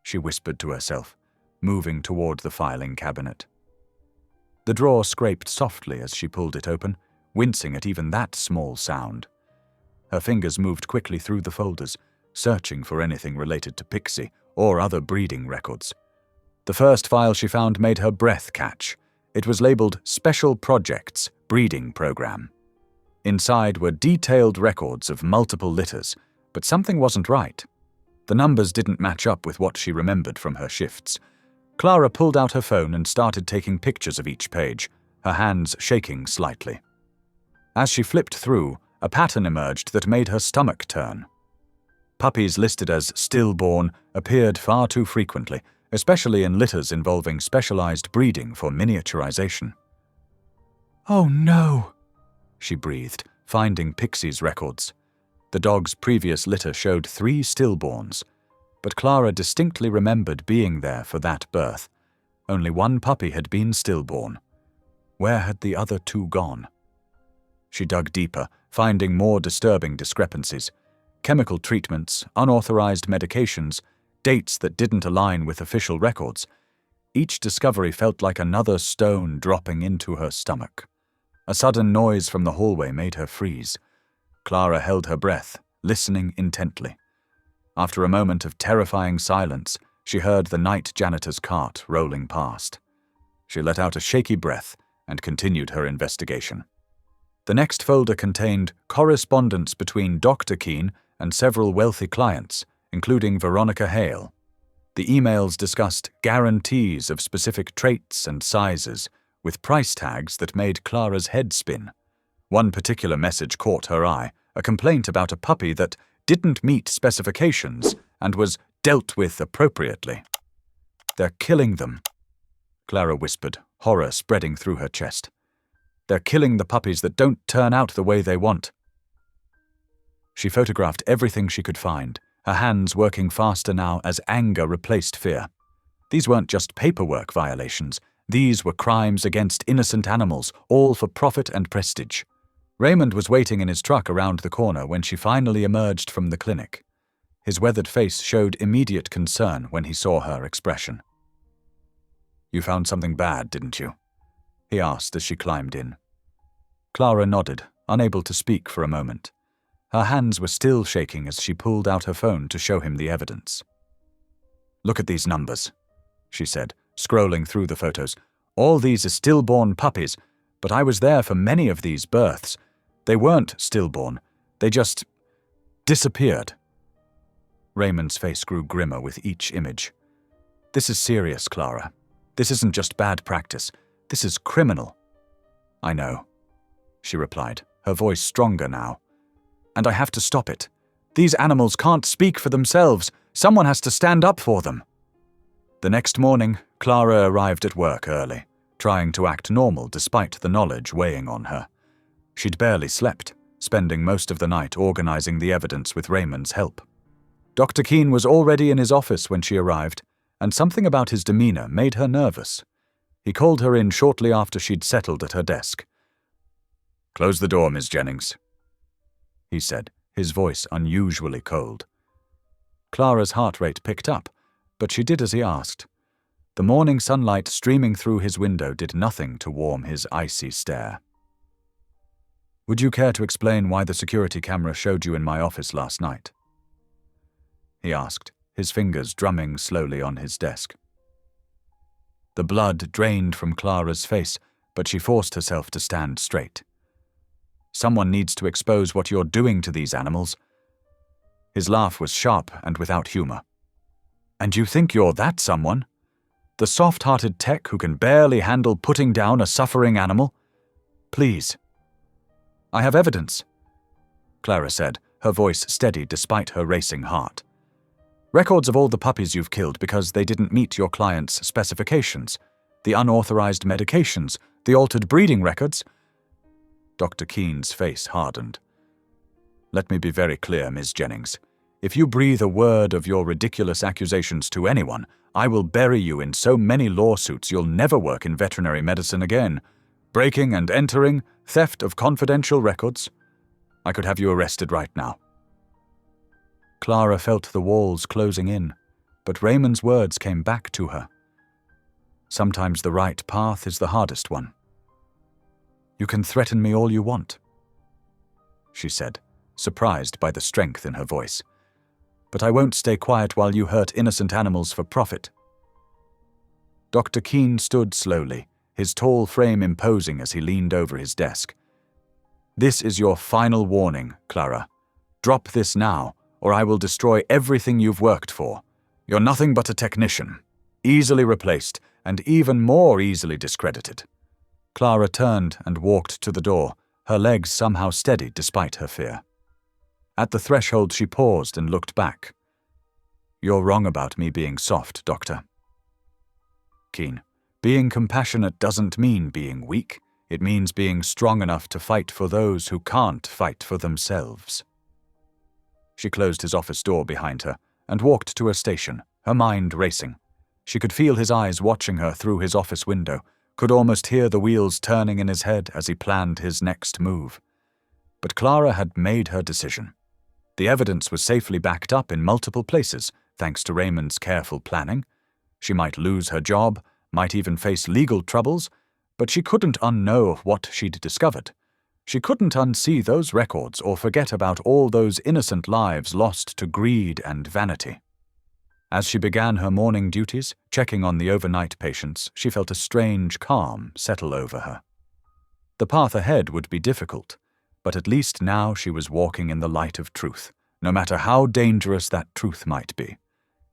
S1: she whispered to herself, moving toward the filing cabinet. The drawer scraped softly as she pulled it open, wincing at even that small sound. Her fingers moved quickly through the folders, searching for anything related to Pixie or other breeding records. The first file she found made her breath catch. It was labeled Special Projects, Breeding Program. Inside were detailed records of multiple litters, but something wasn't right. The numbers didn't match up with what she remembered from her shifts. Clara pulled out her phone and started taking pictures of each page, her hands shaking slightly. As she flipped through, a pattern emerged that made her stomach turn. Puppies listed as stillborn appeared far too frequently, especially in litters involving specialized breeding for miniaturization. "Oh no," she breathed, finding Pixie's records. The dog's previous litter showed 3 stillborns, but Clara distinctly remembered being there for that birth. Only 1 puppy had been stillborn. Where had the other 2 gone? She dug deeper, finding more disturbing discrepancies. Chemical treatments, unauthorized medications, dates that didn't align with official records. Each discovery felt like another stone dropping into her stomach. A sudden noise from the hallway made her freeze. Clara held her breath, listening intently. After a moment of terrifying silence, she heard the night janitor's cart rolling past. She let out a shaky breath and continued her investigation. The next folder contained correspondence between Dr. Keane and several wealthy clients, including Veronica Hale. The emails discussed guarantees of specific traits and sizes, with price tags that made Clara's head spin. One particular message caught her eye, a complaint about a puppy that didn't meet specifications and was dealt with appropriately. "They're killing them," Clara whispered, horror spreading through her chest. "They're killing the puppies that don't turn out the way they want." She photographed everything she could find, her hands working faster now as anger replaced fear. These weren't just paperwork violations. These were crimes against innocent animals, all for profit and prestige. Raymond was waiting in his truck around the corner when she finally emerged from the clinic. His weathered face showed immediate concern when he saw her expression. "You found something bad, didn't you?" he asked as she climbed in. Clara nodded, unable to speak for a moment. Her hands were still shaking as she pulled out her phone to show him the evidence. "Look at these numbers," she said, scrolling through the photos. "All these are stillborn puppies, but I was there for many of these births. They weren't stillborn. They just disappeared." Raymond's face grew grimmer with each image. "This is serious, Clara. This isn't just bad practice. This is criminal." "I know," she replied, her voice stronger now. "And I have to stop it. These animals can't speak for themselves. Someone has to stand up for them." The next morning, Clara arrived at work early, trying to act normal despite the knowledge weighing on her. She'd barely slept, spending most of the night organizing the evidence with Raymond's help. Dr. Keane was already in his office when she arrived, and something about his demeanor made her nervous. He called her in shortly after she'd settled at her desk. "Close the door, Miss Jennings," he said, his voice unusually cold. Clara's heart rate picked up, but she did as he asked. The morning sunlight streaming through his window did nothing to warm his icy stare. "Would you care to explain why the security camera showed you in my office last night?" he asked, his fingers drumming slowly on his desk. The blood drained from Clara's face, but she forced herself to stand straight. "Someone needs to expose what you're doing to these animals." His laugh was sharp and without humor. "And you think you're that someone? The soft-hearted tech who can barely handle putting down a suffering animal? Please." "I have evidence," Clara said, her voice steady despite her racing heart. "Records of all the puppies you've killed because they didn't meet your client's specifications, the unauthorized medications, the altered breeding records." Dr. Keane's face hardened. "Let me be very clear, Ms. Jennings. If you breathe a word of your ridiculous accusations to anyone, I will bury you in so many lawsuits you'll never work in veterinary medicine again. Breaking and entering, theft of confidential records. I could have you arrested right now." Clara felt the walls closing in, but Raymond's words came back to her. Sometimes the right path is the hardest one. "You can threaten me all you want," she said, surprised by the strength in her voice. "But I won't stay quiet while you hurt innocent animals for profit." Dr. Keane stood slowly, his tall frame imposing as he leaned over his desk. "This is your final warning, Clara. Drop this now, or I will destroy everything you've worked for. You're nothing but a technician, easily replaced and even more easily discredited." Clara turned and walked to the door, her legs somehow steady despite her fear. At the threshold she paused and looked back. "You're wrong about me being soft, Doctor." "Keane, being compassionate doesn't mean being weak. It means being strong enough to fight for those who can't fight for themselves." She closed his office door behind her and walked to her station, her mind racing. She could feel his eyes watching her through his office window, could almost hear the wheels turning in his head as he planned his next move. But Clara had made her decision. The evidence was safely backed up in multiple places, thanks to Raymond's careful planning. She might lose her job, might even face legal troubles, but she couldn't unknow what she'd discovered. She couldn't unsee those records or forget about all those innocent lives lost to greed and vanity. As she began her morning duties, checking on the overnight patients, she felt a strange calm settle over her. The path ahead would be difficult, but at least now she was walking in the light of truth, no matter how dangerous that truth might be.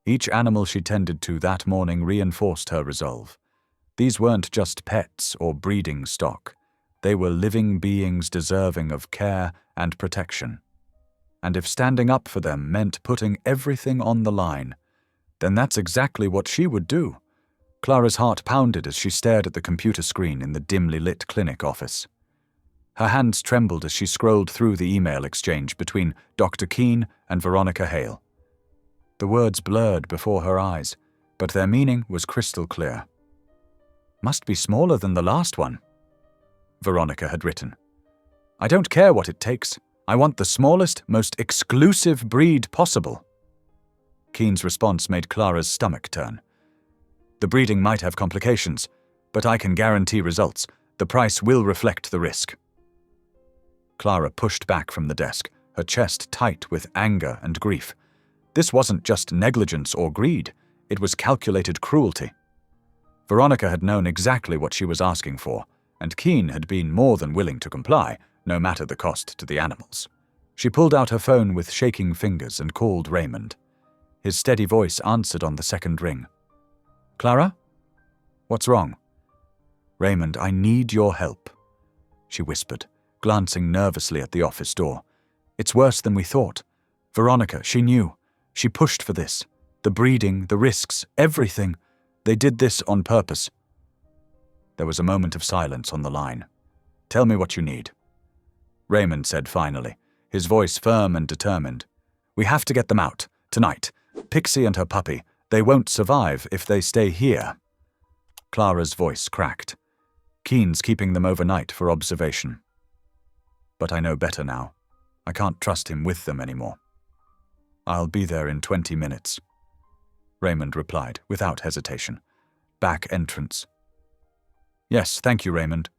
S1: Each animal she tended to that morning reinforced her resolve. These weren't just pets or breeding stock. They were living beings deserving of care and protection. And if standing up for them meant putting everything on the line, then that's exactly what she would do. Clara's heart pounded as she stared at the computer screen in the dimly lit clinic office. Her hands trembled as she scrolled through the email exchange between Dr. Keane and Veronica Hale. The words blurred before her eyes, but their meaning was crystal clear. "Must be smaller than the last one," Veronica had written. "I don't care what it takes. I want the smallest, most exclusive breed possible." Keane's response made Clara's stomach turn. "The breeding might have complications, but I can guarantee results. The price will reflect the risk." Clara pushed back from the desk, her chest tight with anger and grief. This wasn't just negligence or greed, it was calculated cruelty. Veronica had known exactly what she was asking for, and Keane had been more than willing to comply, no matter the cost to the animals. She pulled out her phone with shaking fingers and called Raymond. His steady voice answered on the second ring. "Clara? What's wrong?" "Raymond, I need your help," she whispered, glancing nervously at the office door. "It's worse than we thought. Veronica, she knew. She pushed for this. The breeding, the risks, everything. They did this on purpose." There was a moment of silence on the line. "Tell me what you need," Raymond said finally, his voice firm and determined. "We have to get them out, tonight. Pixie and her puppy, they won't survive if they stay here." Clara's voice cracked. "Keane's keeping them overnight for observation. But I know better now. I can't trust him with them anymore." "I'll be there in 20 minutes," Raymond replied without hesitation. "Back entrance." "Yes, thank you, Raymond."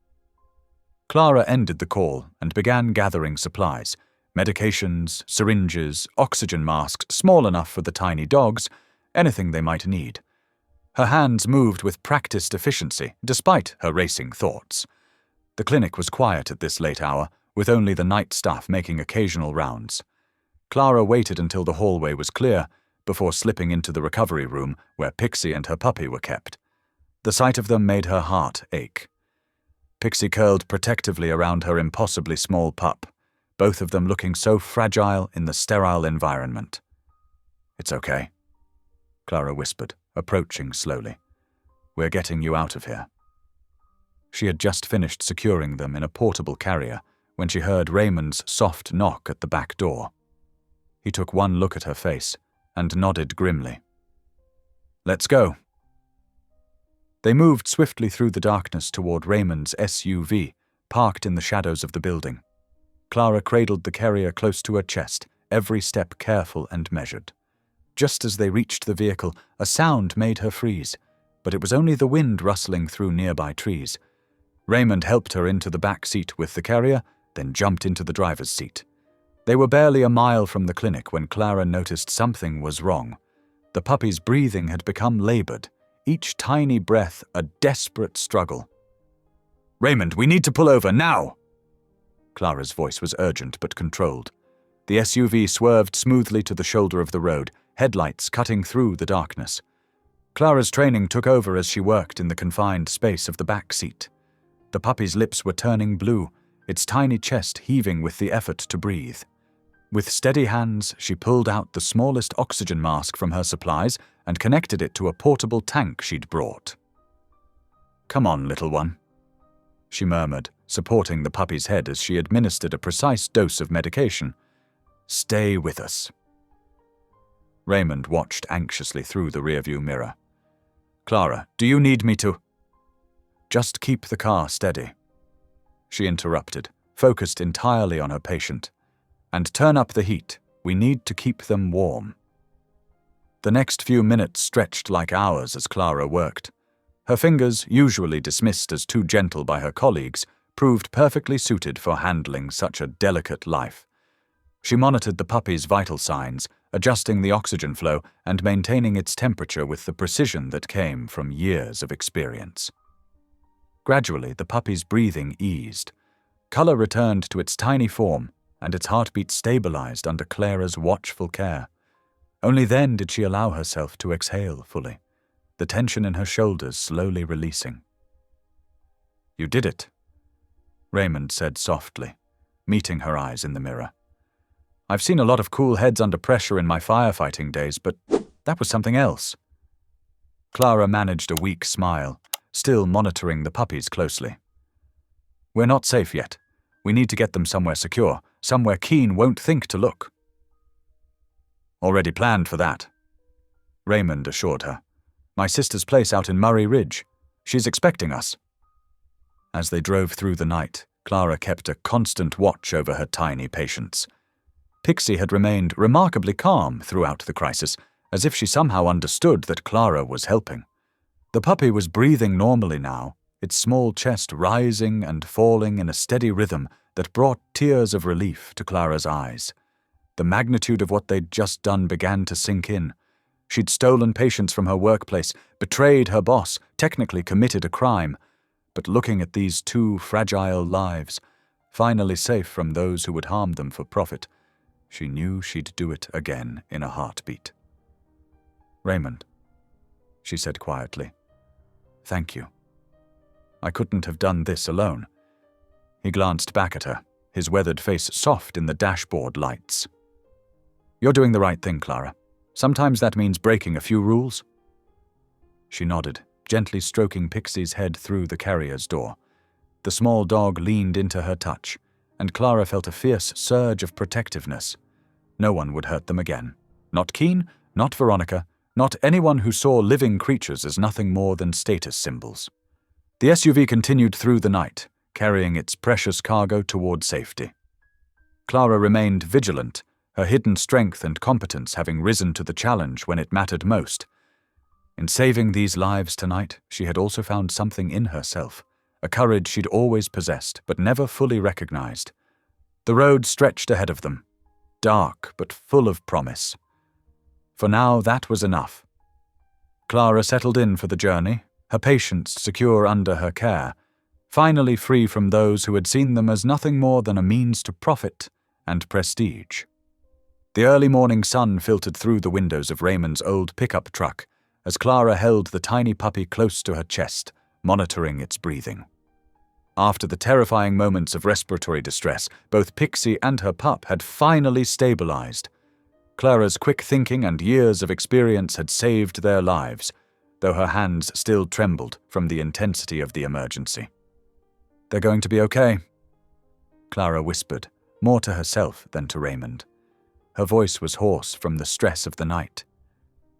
S1: Clara ended the call and began gathering supplies: medications, syringes, oxygen masks small enough for the tiny dogs, anything they might need. Her hands moved with practiced efficiency, despite her racing thoughts. The clinic was quiet at this late hour, with only the night staff making occasional rounds. Clara waited until the hallway was clear, before slipping into the recovery room where Pixie and her puppy were kept. The sight of them made her heart ache. Pixie curled protectively around her impossibly small pup, both of them looking so fragile in the sterile environment. "It's okay," Clara whispered, approaching slowly. "We're getting you out of here." She had just finished securing them in a portable carrier when she heard Raymond's soft knock at the back door. He took one look at her face and nodded grimly. "Let's go." They moved swiftly through the darkness toward Raymond's SUV, parked in the shadows of the building. Clara cradled the carrier close to her chest, every step careful and measured. Just as they reached the vehicle, a sound made her freeze, but it was only the wind rustling through nearby trees. Raymond helped her into the back seat with the carrier, then jumped into the driver's seat. They were barely a mile from the clinic when Clara noticed something was wrong. The puppy's breathing had become labored, each tiny breath a desperate struggle. "Raymond, we need to pull over, now!" Clara's voice was urgent but controlled. The SUV swerved smoothly to the shoulder of the road, headlights cutting through the darkness. Clara's training took over as she worked in the confined space of the back seat. The puppy's lips were turning blue, its tiny chest heaving with the effort to breathe. With steady hands, she pulled out the smallest oxygen mask from her supplies and connected it to a portable tank she'd brought. "Come on, little one," she murmured, supporting the puppy's head as she administered a precise dose of medication. "Stay with us." Raymond watched anxiously through the rearview mirror. "Clara, do you need me to—" "Just keep the car steady," she interrupted, focused entirely on her patient. "And turn up the heat. We need to keep them warm." The next few minutes stretched like hours as Clara worked. Her fingers, usually dismissed as too gentle by her colleagues, proved perfectly suited for handling such a delicate life. She monitored the puppy's vital signs, adjusting the oxygen flow and maintaining its temperature with the precision that came from years of experience. Gradually, the puppy's breathing eased. Color returned to its tiny form, and its heartbeat stabilized under Clara's watchful care. Only then did she allow herself to exhale fully, the tension in her shoulders slowly releasing. "You did it," Raymond said softly, meeting her eyes in the mirror. "I've seen a lot of cool heads under pressure in my firefighting days, but that was something else." Clara managed a weak smile, still monitoring the puppies closely. "We're not safe yet. We need to get them somewhere secure, somewhere Keane won't think to look." "Already planned for that," Raymond assured her. "My sister's place out in Murray Ridge. She's expecting us." As they drove through the night, Clara kept a constant watch over her tiny patients. Pixie had remained remarkably calm throughout the crisis, as if she somehow understood that Clara was helping. The puppy was breathing normally now, its small chest rising and falling in a steady rhythm that brought tears of relief to Clara's eyes. The magnitude of what they'd just done began to sink in. She'd stolen patients from her workplace, betrayed her boss, technically committed a crime. But looking at these two fragile lives, finally safe from those who would harm them for profit, she knew she'd do it again in a heartbeat. "Raymond," she said quietly, "thank you. I couldn't have done this alone." He glanced back at her, his weathered face soft in the dashboard lights. "You're doing the right thing, Clara. Sometimes that means breaking a few rules." She nodded, gently stroking Pixie's head through the carrier's door. The small dog leaned into her touch, and Clara felt a fierce surge of protectiveness. No one would hurt them again. Not Keane, not Veronica, not anyone who saw living creatures as nothing more than status symbols. The SUV continued through the night, carrying its precious cargo toward safety. Clara remained vigilant, her hidden strength and competence having risen to the challenge when it mattered most. In saving these lives tonight, she had also found something in herself, a courage she'd always possessed but never fully recognized. The road stretched ahead of them, dark but full of promise. For now, that was enough. Clara settled in for the journey, her patients secure under her care, finally free from those who had seen them as nothing more than a means to profit and prestige. The early morning sun filtered through the windows of Raymond's old pickup truck as Clara held the tiny puppy close to her chest, monitoring its breathing. After the terrifying moments of respiratory distress, both Pixie and her pup had finally stabilized. Clara's quick thinking and years of experience had saved their lives, though her hands still trembled from the intensity of the emergency. "They're going to be okay," Clara whispered, more to herself than to Raymond. Her voice was hoarse from the stress of the night.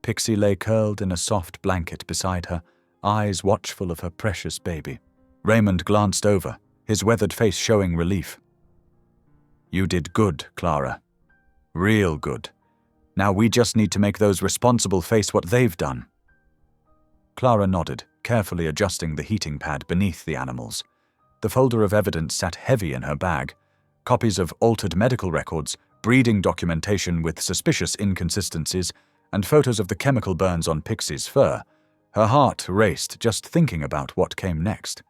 S1: Pixie lay curled in a soft blanket beside her, eyes watchful of her precious baby. Raymond glanced over, his weathered face showing relief. "You did good, Clara. Real good. Now we just need to make those responsible face what they've done." Clara nodded, carefully adjusting the heating pad beneath the animals. The folder of evidence sat heavy in her bag. Copies of altered medical records, breeding documentation with suspicious inconsistencies, and photos of the chemical burns on Pixie's fur. Her heart raced just thinking about what came next.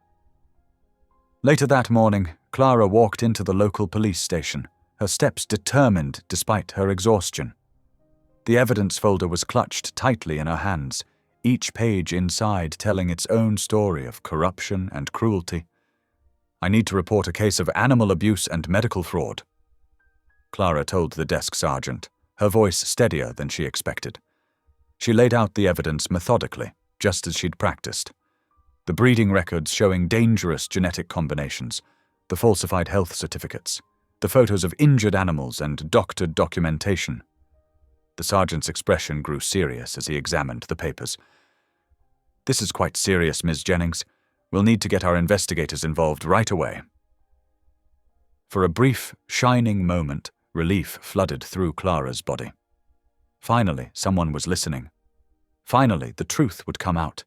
S1: Later that morning, Clara walked into the local police station, her steps determined despite her exhaustion. The evidence folder was clutched tightly in her hands, each page inside telling its own story of corruption and cruelty. "I need to report a case of animal abuse and medical fraud," Clara told the desk sergeant, her voice steadier than she expected. She laid out the evidence methodically, just as she'd practiced. The breeding records showing dangerous genetic combinations, the falsified health certificates, the photos of injured animals and doctored documentation. The sergeant's expression grew serious as he examined the papers. "This is quite serious, Ms. Jennings. We'll need to get our investigators involved right away." For a brief, shining moment, relief flooded through Clara's body. Finally, someone was listening. Finally, the truth would come out.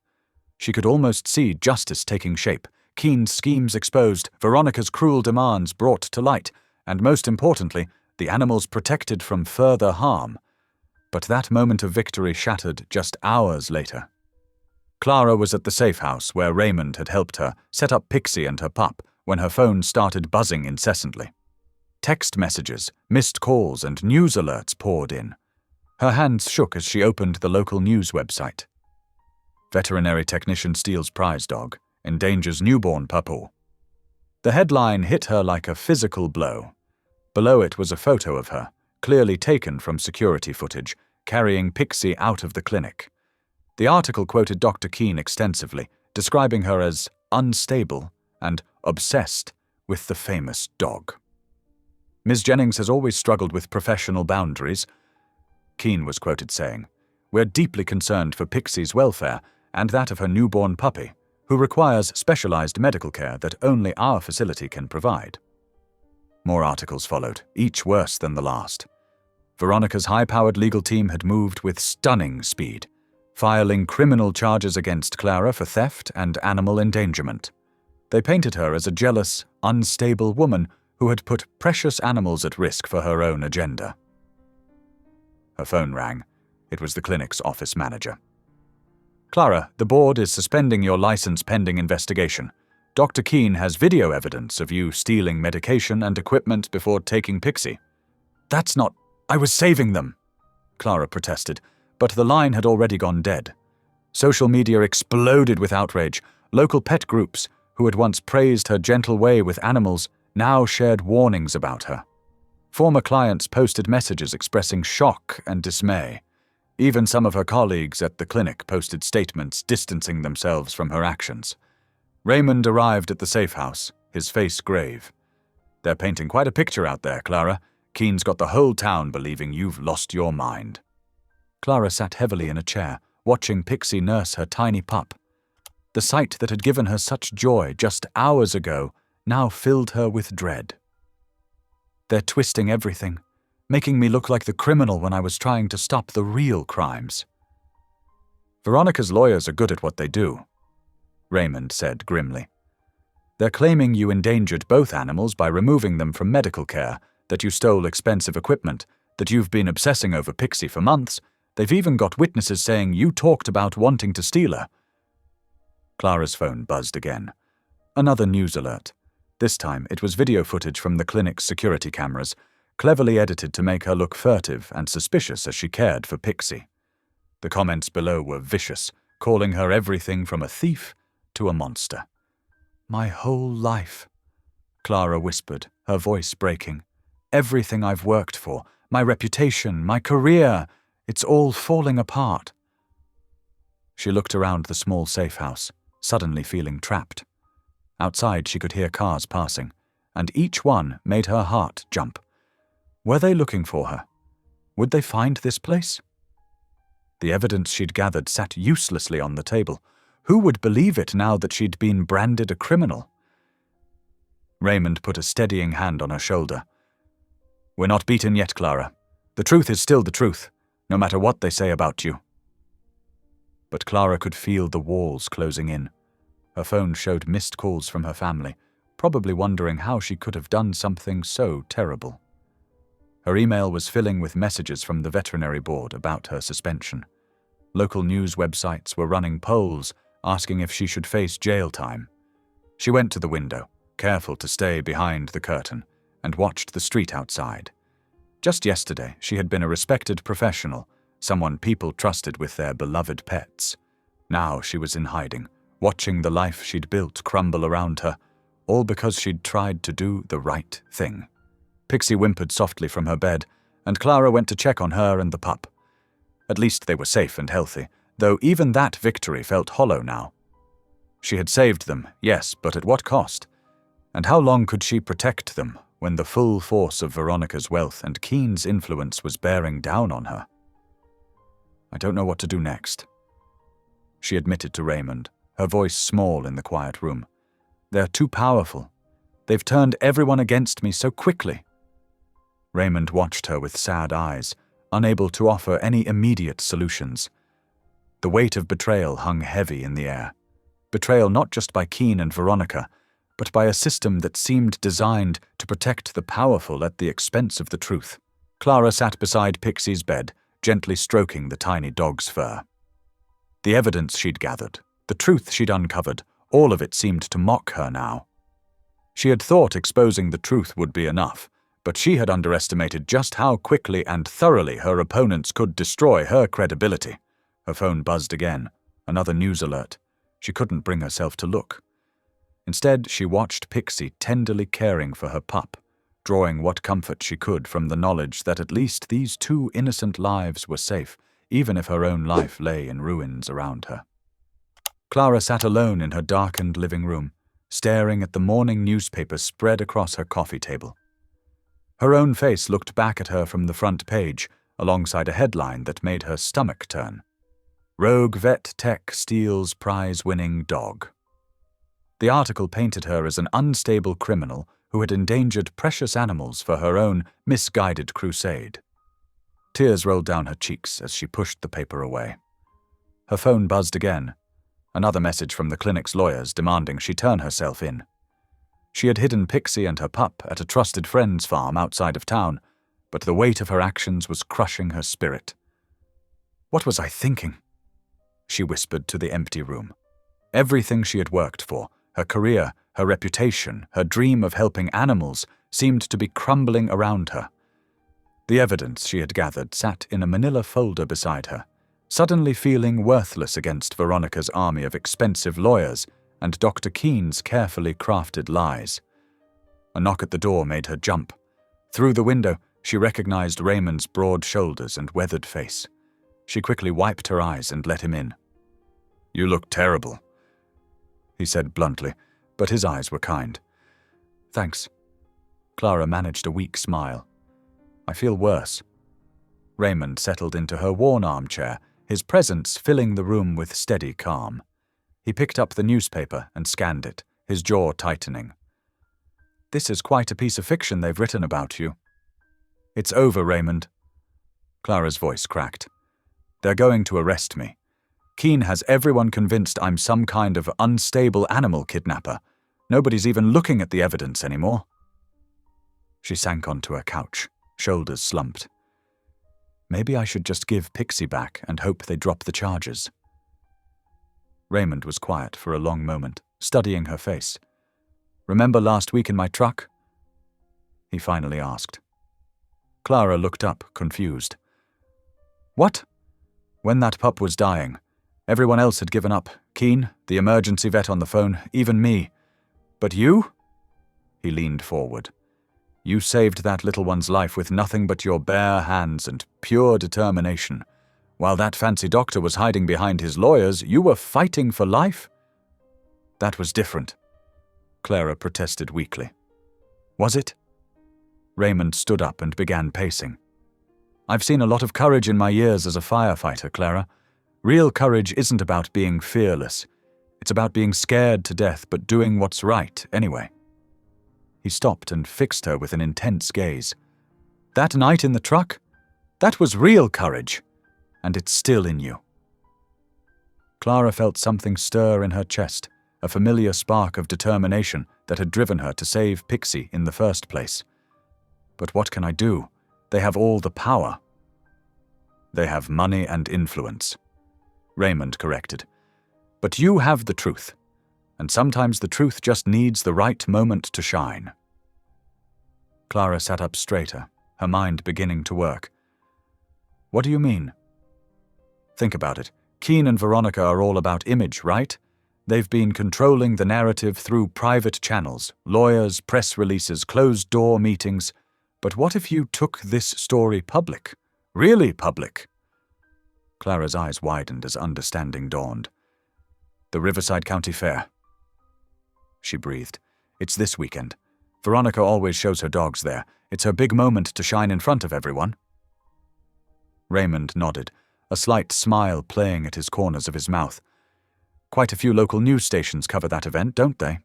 S1: She could almost see justice taking shape, Keane's schemes exposed, Veronica's cruel demands brought to light, and most importantly, the animals protected from further harm. But that moment of victory shattered just hours later. Clara was at the safe house where Raymond had helped her set up Pixie and her pup when her phone started buzzing incessantly. Text messages, missed calls, and news alerts poured in. Her hands shook as she opened the local news website. Veterinary technician steals prize dog, endangers newborn puppy. The headline hit her like a physical blow. Below it was a photo of her, clearly taken from security footage, carrying Pixie out of the clinic. The article quoted Dr. Keane extensively, describing her as unstable and obsessed with the famous dog. "Ms. Jennings has always struggled with professional boundaries," Keane was quoted saying. "We're deeply concerned for Pixie's welfare and that of her newborn puppy, who requires specialized medical care that only our facility can provide." More articles followed, each worse than the last. Veronica's high-powered legal team had moved with stunning speed, filing criminal charges against Clara for theft and animal endangerment. They painted her as a jealous, unstable woman who had put precious animals at risk for her own agenda. Her phone rang. It was the clinic's office manager. Clara, the board is suspending your license pending investigation. Dr. Keane has video evidence of you stealing medication and equipment before taking Pixie. That's not... I was saving them, Clara protested, but the line had already gone dead. Social media exploded with outrage. Local pet groups, who had once praised her gentle way with animals, now shared warnings about her. Former clients posted messages expressing shock and dismay. Even some of her colleagues at the clinic posted statements distancing themselves from her actions. Raymond arrived at the safe house, his face grave. They're painting quite a picture out there, Clara. Keane's got the whole town believing you've lost your mind. Clara sat heavily in a chair, watching Pixie nurse her tiny pup. The sight that had given her such joy just hours ago now filled her with dread. They're twisting everything, making me look like the criminal when I was trying to stop the real crimes. Veronica's lawyers are good at what they do, Raymond said grimly. They're claiming you endangered both animals by removing them from medical care, that you stole expensive equipment, that you've been obsessing over Pixie for months. They've even got witnesses saying you talked about wanting to steal her. Clara's phone buzzed again. Another news alert. This time it was video footage from the clinic's security cameras, cleverly edited to make her look furtive and suspicious as she cared for Pixie. The comments below were vicious, calling her everything from a thief to a monster. My whole life, Clara whispered, her voice breaking. Everything I've worked for, my reputation, my career, it's all falling apart. She looked around the small safe house, suddenly feeling trapped. Outside she could hear cars passing, and each one made her heart jump. Were they looking for her? Would they find this place? The evidence she'd gathered sat uselessly on the table. Who would believe it now that she'd been branded a criminal? Raymond put a steadying hand on her shoulder. We're not beaten yet, Clara. The truth is still the truth, no matter what they say about you. But Clara could feel the walls closing in. Her phone showed missed calls from her family, probably wondering how she could have done something so terrible. Her email was filling with messages from the veterinary board about her suspension. Local news websites were running polls asking if she should face jail time. She went to the window, careful to stay behind the curtain, and watched the street outside. Just yesterday, she had been a respected professional, someone people trusted with their beloved pets. Now she was in hiding, watching the life she'd built crumble around her, all because she'd tried to do the right thing. Pixie whimpered softly from her bed, and Clara went to check on her and the pup. At least they were safe and healthy, though even that victory felt hollow now. She had saved them, yes, but at what cost? And how long could she protect them when the full force of Veronica's wealth and Keane's influence was bearing down on her? I don't know what to do next, she admitted to Raymond, her voice small in the quiet room. They're too powerful. They've turned everyone against me so quickly. Raymond watched her with sad eyes, unable to offer any immediate solutions. The weight of betrayal hung heavy in the air. Betrayal not just by Keane and Veronica, but by a system that seemed designed to protect the powerful at the expense of the truth. Clara sat beside Pixie's bed, gently stroking the tiny dog's fur. The evidence she'd gathered, the truth she'd uncovered, all of it seemed to mock her now. She had thought exposing the truth would be enough, but she had underestimated just how quickly and thoroughly her opponents could destroy her credibility. Her phone buzzed again, another news alert. She couldn't bring herself to look. Instead, she watched Pixie tenderly caring for her pup, drawing what comfort she could from the knowledge that at least these two innocent lives were safe, even if her own life lay in ruins around her. Clara sat alone in her darkened living room, staring at the morning newspaper spread across her coffee table. Her own face looked back at her from the front page, alongside a headline that made her stomach turn. Rogue Vet Tech Steals Prize-Winning Dog. The article painted her as an unstable criminal who had endangered precious animals for her own misguided crusade. Tears rolled down her cheeks as she pushed the paper away. Her phone buzzed again, another message from the clinic's lawyers demanding she turn herself in. She had hidden Pixie and her pup at a trusted friend's farm outside of town, but the weight of her actions was crushing her spirit. "What was I thinking?" she whispered to the empty room. Everything she had worked for, her career, her reputation, her dream of helping animals, seemed to be crumbling around her. The evidence she had gathered sat in a manila folder beside her, suddenly feeling worthless against Veronica's army of expensive lawyers and Dr. Keane's carefully crafted lies. A knock at the door made her jump. Through the window, she recognized Raymond's broad shoulders and weathered face. She quickly wiped her eyes and let him in. "You look terrible," he said bluntly, but his eyes were kind. "Thanks." Clara managed a weak smile. "I feel worse." Raymond settled into her worn armchair, his presence filling the room with steady calm. He picked up the newspaper and scanned it, his jaw tightening. "This is quite a piece of fiction they've written about you." "It's over, Raymond." Clara's voice cracked. "They're going to arrest me. Keane has everyone convinced I'm some kind of unstable animal kidnapper. Nobody's even looking at the evidence anymore." She sank onto her couch, shoulders slumped. Maybe I should just give Pixie back and hope they drop the charges. Raymond was quiet for a long moment, studying her face. "Remember last week in my truck?" he finally asked. Clara looked up, confused. "What?" "When that pup was dying. Everyone else had given up. Keane, the emergency vet on the phone, even me. But you?" He leaned forward. "You saved that little one's life with nothing but your bare hands and pure determination. While that fancy doctor was hiding behind his lawyers, you were fighting for life?" "That was different," Clara protested weakly. "Was it?" Raymond stood up and began pacing. "I've seen a lot of courage in my years as a firefighter, Clara. Real courage isn't about being fearless. It's about being scared to death but doing what's right anyway." He stopped and fixed her with an intense gaze. "That night in the truck? That was real courage. And it's still in you." Clara felt something stir in her chest, a familiar spark of determination that had driven her to save Pixie in the first place. "But what can I do? They have all the power." "They have money and influence," Raymond corrected. "But you have the truth, and sometimes the truth just needs the right moment to shine." Clara sat up straighter, her mind beginning to work. "What do you mean?" "Think about it. Keane and Veronica are all about image, right? They've been controlling the narrative through private channels, lawyers, press releases, closed-door meetings. But what if you took this story public? Really public?" Clara's eyes widened as understanding dawned. "The Riverside County Fair." She breathed. "It's this weekend. Veronica always shows her dogs there. It's her big moment to shine in front of everyone." Raymond nodded, a slight smile playing at his corners of his mouth. "Quite a few local news stations cover that event, don't they?"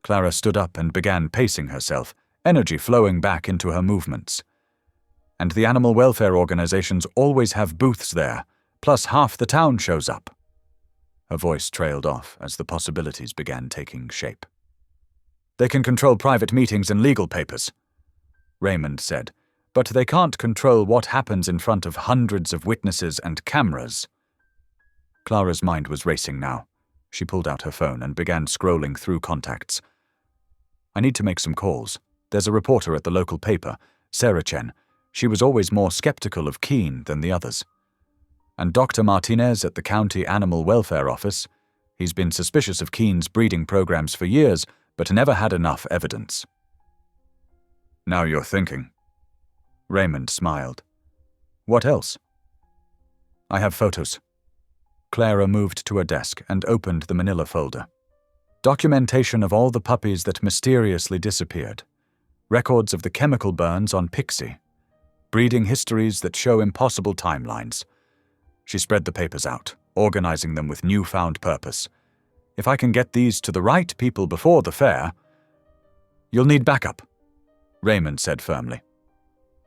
S1: Clara stood up and began pacing herself, energy flowing back into her movements. "And the animal welfare organizations always have booths there, plus half the town shows up." Her voice trailed off as the possibilities began taking shape. "They can control private meetings and legal papers," Raymond said, "but they can't control what happens in front of hundreds of witnesses and cameras." Clara's mind was racing now. She pulled out her phone and began scrolling through contacts. "I need to make some calls. There's a reporter at the local paper, Sarah Chen. She was always more skeptical of Keane than the others. And Dr. Martinez at the County Animal Welfare Office. He's been suspicious of Keane's breeding programs for years, but never had enough evidence." "Now you're thinking." Raymond smiled. "What else?" "I have photos." Clara moved to her desk and opened the manila folder. Documentation of all the puppies that mysteriously disappeared. Records of the chemical burns on Pixie. Breeding histories that show impossible timelines. She spread the papers out, organizing them with newfound purpose. "If I can get these to the right people before the fair—" "You'll need backup," Raymond said firmly.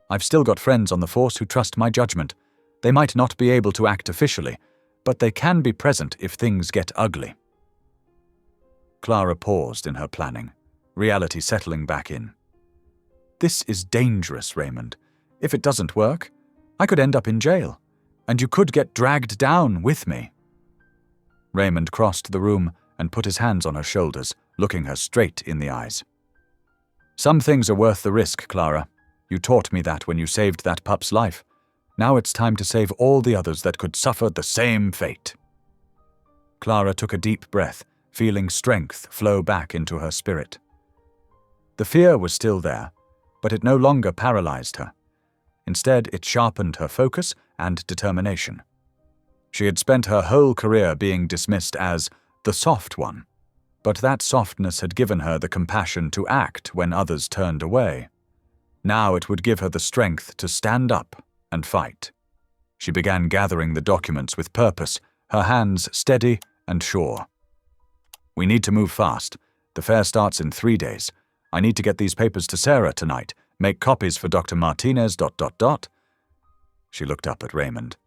S1: "I've still got friends on the force who trust my judgment. They might not be able to act officially, but they can be present if things get ugly." Clara paused in her planning, reality settling back in. This is dangerous, Raymond. If it doesn't work, I could end up in jail, and you could get dragged down with me." Raymond crossed the room and put his hands on her shoulders, looking her straight in the eyes. "Some things are worth the risk, Clara. You taught me that when you saved that pup's life. Now it's time to save all the others that could suffer the same fate." Clara took a deep breath, feeling strength flow back into her spirit. The fear was still there, but it no longer paralyzed her. Instead, it sharpened her focus and determination. She had spent her whole career being dismissed as the soft one, but that softness had given her the compassion to act when others turned away. Now it would give her the strength to stand up and fight. She began gathering the documents with purpose, her hands steady and sure. "We need to move fast. The fair starts in 3 days. I need to get these papers to Sarah tonight. Make copies for Dr. Martinez... She looked up at Raymond.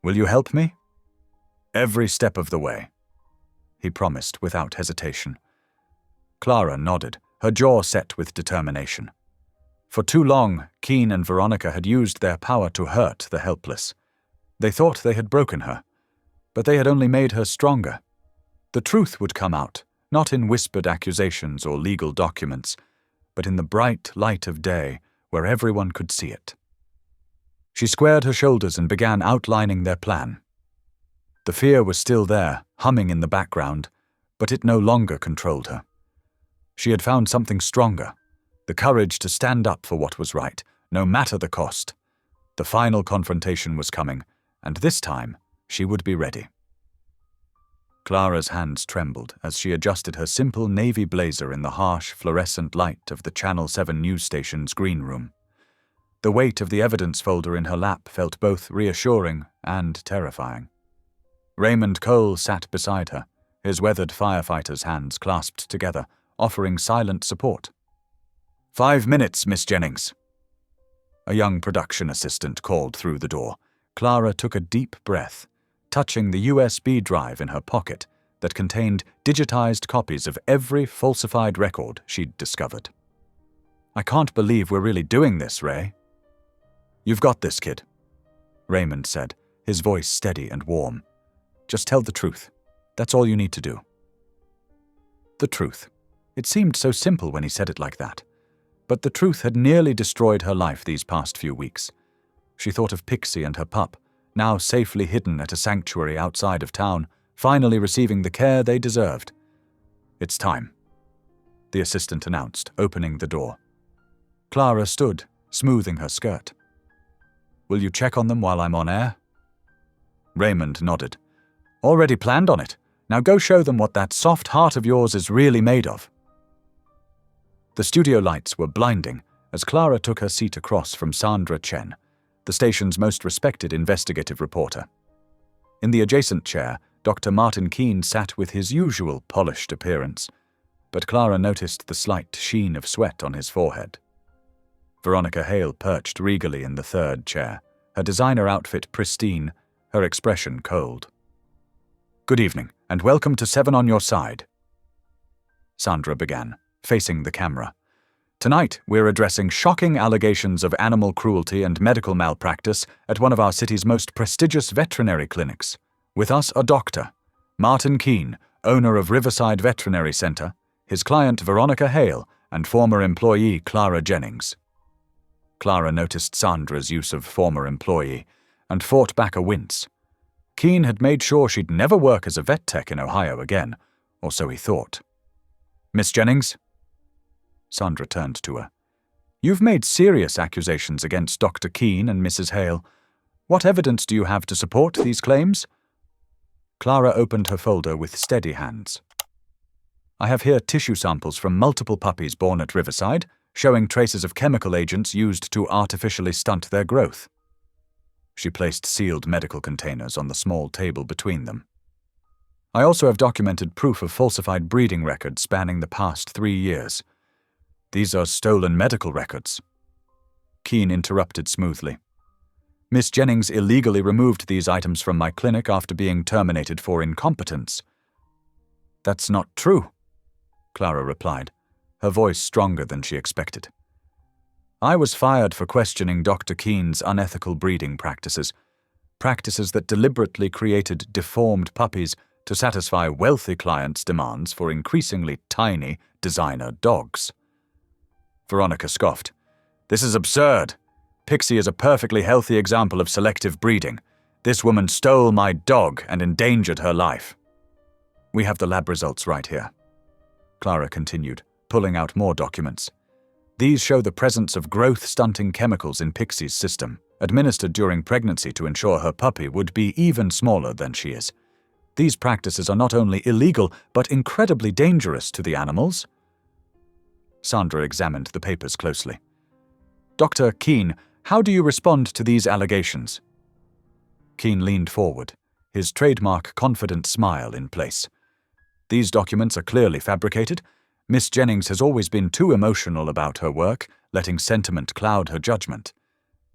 S1: "Will you help me?" "Every step of the way," he promised without hesitation. Clara nodded, her jaw set with determination. For too long, Keane and Veronica had used their power to hurt the helpless. They thought they had broken her, but they had only made her stronger. The truth would come out, not in whispered accusations or legal documents, but in the bright light of day where everyone could see it. She squared her shoulders and began outlining their plan. The fear was still there, humming in the background, but it no longer controlled her. She had found something stronger, the courage to stand up for what was right, no matter the cost. The final confrontation was coming, and this time she would be ready. Clara's hands trembled as she adjusted her simple navy blazer in the harsh, fluorescent light of the Channel 7 news station's green room. The weight of the evidence folder in her lap felt both reassuring and terrifying. Raymond Cole sat beside her, his weathered firefighter's hands clasped together, offering silent support. 5 minutes, Miss Jennings." A young production assistant called through the door. Clara took a deep breath, touching the USB drive in her pocket that contained digitized copies of every falsified record she'd discovered. "I can't believe we're really doing this, Ray." "You've got this, kid," Raymond said, his voice steady and warm. "Just tell the truth. That's all you need to do." The truth. It seemed so simple when he said it like that. But the truth had nearly destroyed her life these past few weeks. She thought of Pixie and her pup, now safely hidden at a sanctuary outside of town, finally receiving the care they deserved. "It's time," the assistant announced, opening the door. Clara stood, smoothing her skirt. "Will you check on them while I'm on air?" Raymond nodded. "Already planned on it. Now go show them what that soft heart of yours is really made of." The studio lights were blinding as Clara took her seat across from Sandra Chen, the station's most respected investigative reporter. In the adjacent chair, Dr. Martin Keane sat with his usual polished appearance, but Clara noticed the slight sheen of sweat on his forehead. Veronica Hale perched regally in the third chair, her designer outfit pristine, her expression cold. "Good evening, and welcome to 7 on Your Side," Sandra began, facing the camera. "Tonight, we're addressing shocking allegations of animal cruelty and medical malpractice at one of our city's most prestigious veterinary clinics. With us, a doctor, Martin Keane, owner of Riverside Veterinary Center, his client Veronica Hale, and former employee Clara Jennings." Clara noticed Sandra's use of former employee and fought back a wince. Keane had made sure she'd never work as a vet tech in Ohio again, or so he thought. "Miss Jennings?" Sandra turned to her. "You've made serious accusations against Dr. Keane and Mrs. Hale. What evidence do you have to support these claims?" Clara opened her folder with steady hands. "I have here tissue samples from multiple puppies born at Riverside, showing traces of chemical agents used to artificially stunt their growth." She placed sealed medical containers on the small table between them. "I also have documented proof of falsified breeding records spanning the past 3 years. These are stolen medical records." Keane interrupted smoothly. "Miss Jennings illegally removed these items from my clinic after being terminated for incompetence." "That's not true," Clara replied, her voice stronger than she expected. I was fired for questioning Dr. Keane's unethical breeding practices that deliberately created deformed puppies to satisfy wealthy clients' demands for increasingly tiny designer dogs. Veronica scoffed. This is absurd. Pixie is a perfectly healthy example of selective breeding. This woman stole my dog and endangered her life. We have the lab results right here. Clara continued, pulling out more documents. These show the presence of growth-stunting chemicals in Pixie's system, administered during pregnancy to ensure her puppy would be even smaller than she is. These practices are not only illegal, but incredibly dangerous to the animals. Sandra examined the papers closely. Dr. Keane, how do you respond to these allegations? Keane leaned forward, his trademark confident smile in place. These documents are clearly fabricated. Miss Jennings has always been too emotional about her work, letting sentiment cloud her judgment.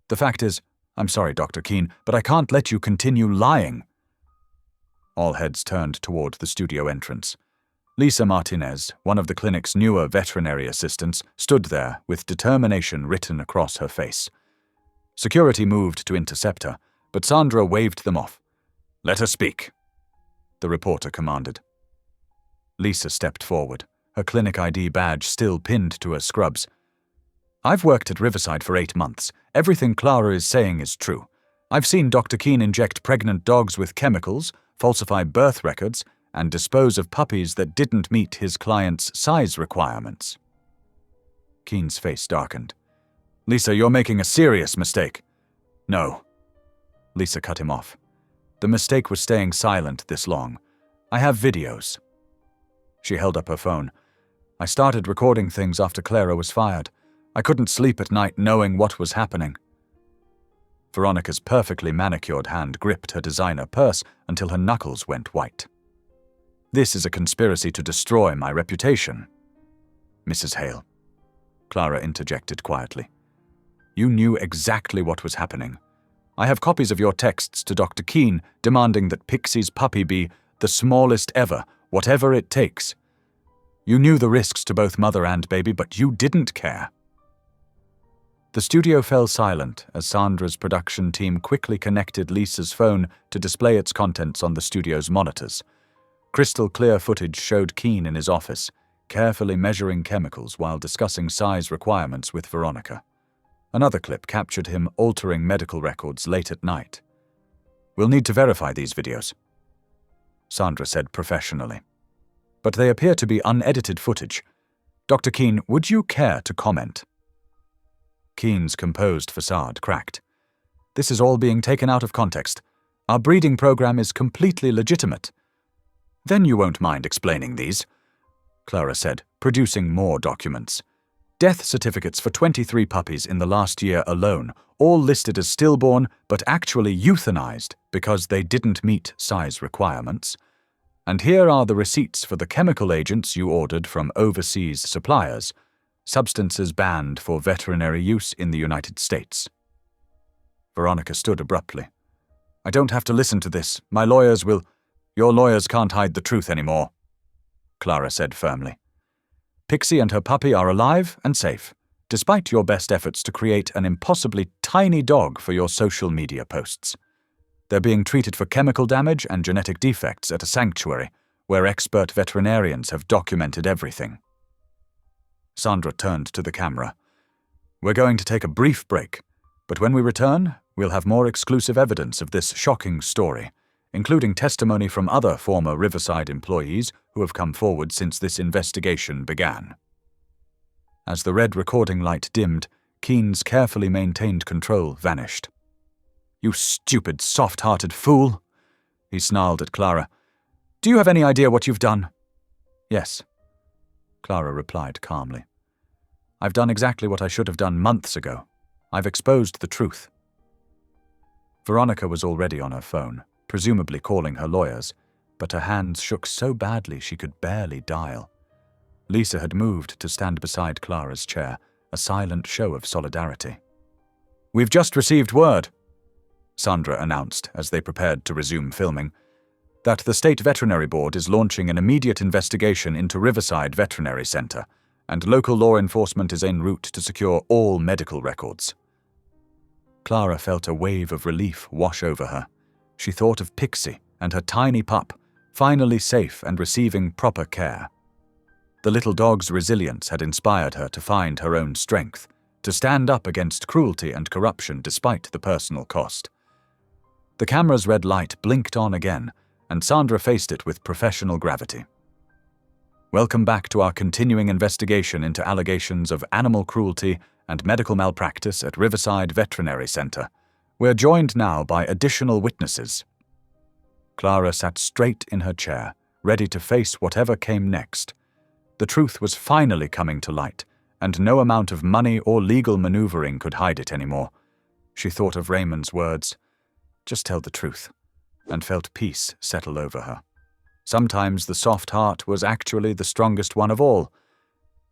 S1: The fact is, I'm sorry, Dr. Keane, but I can't let you continue lying. All heads turned toward the studio entrance. Lisa Martinez, one of the clinic's newer veterinary assistants, stood there with determination written across her face. Security moved to intercept her, but Sandra waved them off. Let her speak, the reporter commanded. Lisa stepped forward, her clinic ID badge still pinned to her scrubs. I've worked at Riverside for 8 months. Everything Clara is saying is true. I've seen Dr. Keane inject pregnant dogs with chemicals, falsify birth records, and dispose of puppies that didn't meet his client's size requirements. Keane's face darkened. Lisa, you're making a serious mistake. No. Lisa cut him off. The mistake was staying silent this long. I have videos. She held up her phone. I started recording things after Clara was fired. I couldn't sleep at night knowing what was happening. Veronica's perfectly manicured hand gripped her designer purse until her knuckles went white. This is a conspiracy to destroy my reputation. Mrs. Hale. Clara interjected quietly. You knew exactly what was happening. I have copies of your texts to Dr. Keane demanding that Pixie's puppy be the smallest ever, whatever it takes. You knew the risks to both mother and baby, but you didn't care. The studio fell silent as Sandra's production team quickly connected Lisa's phone to display its contents on the studio's monitors. Crystal clear footage showed Keane in his office, carefully measuring chemicals while discussing size requirements with Veronica. Another clip captured him altering medical records late at night. We'll need to verify these videos, Sandra said professionally. But they appear to be unedited footage. Dr. Keane, would you care to comment? Keane's composed facade cracked. This is all being taken out of context. Our breeding program is completely legitimate. Then you won't mind explaining these, Clara said, producing more documents. Death certificates for 23 puppies in the last year alone, all listed as stillborn but actually euthanized because they didn't meet size requirements. And here are the receipts for the chemical agents you ordered from overseas suppliers, substances banned for veterinary use in the United States. Veronica stood abruptly. I don't have to listen to this. My lawyers will... Your lawyers can't hide the truth anymore, Clara said firmly. Pixie and her puppy are alive and safe, despite your best efforts to create an impossibly tiny dog for your social media posts. They're being treated for chemical damage and genetic defects at a sanctuary, where expert veterinarians have documented everything. Sandra turned to the camera. We're going to take a brief break, but when we return, we'll have more exclusive evidence of this shocking story, including testimony from other former Riverside employees who have come forward since this investigation began. As the red recording light dimmed, Keane's carefully maintained control vanished. You stupid, soft-hearted fool, he snarled at Clara. Do you have any idea what you've done? Yes, Clara replied calmly. I've done exactly what I should have done months ago. I've exposed the truth. Veronica was already on her phone, presumably calling her lawyers, but her hands shook so badly she could barely dial. Lisa had moved to stand beside Clara's chair, a silent show of solidarity. We've just received word, Sandra announced as they prepared to resume filming, that the State Veterinary Board is launching an immediate investigation into Riverside Veterinary Center, and local law enforcement is en route to secure all medical records. Clara felt a wave of relief wash over her. She thought of Pixie and her tiny pup, finally safe and receiving proper care. The little dog's resilience had inspired her to find her own strength, to stand up against cruelty and corruption despite the personal cost. The camera's red light blinked on again, and Sandra faced it with professional gravity. Welcome back to our continuing investigation into allegations of animal cruelty and medical malpractice at Riverside Veterinary Center. We're joined now by additional witnesses. Clara sat straight in her chair, ready to face whatever came next. The truth was finally coming to light, and no amount of money or legal maneuvering could hide it anymore. She thought of Raymond's words, "Just tell the truth," and felt peace settle over her. Sometimes the soft heart was actually the strongest one of all.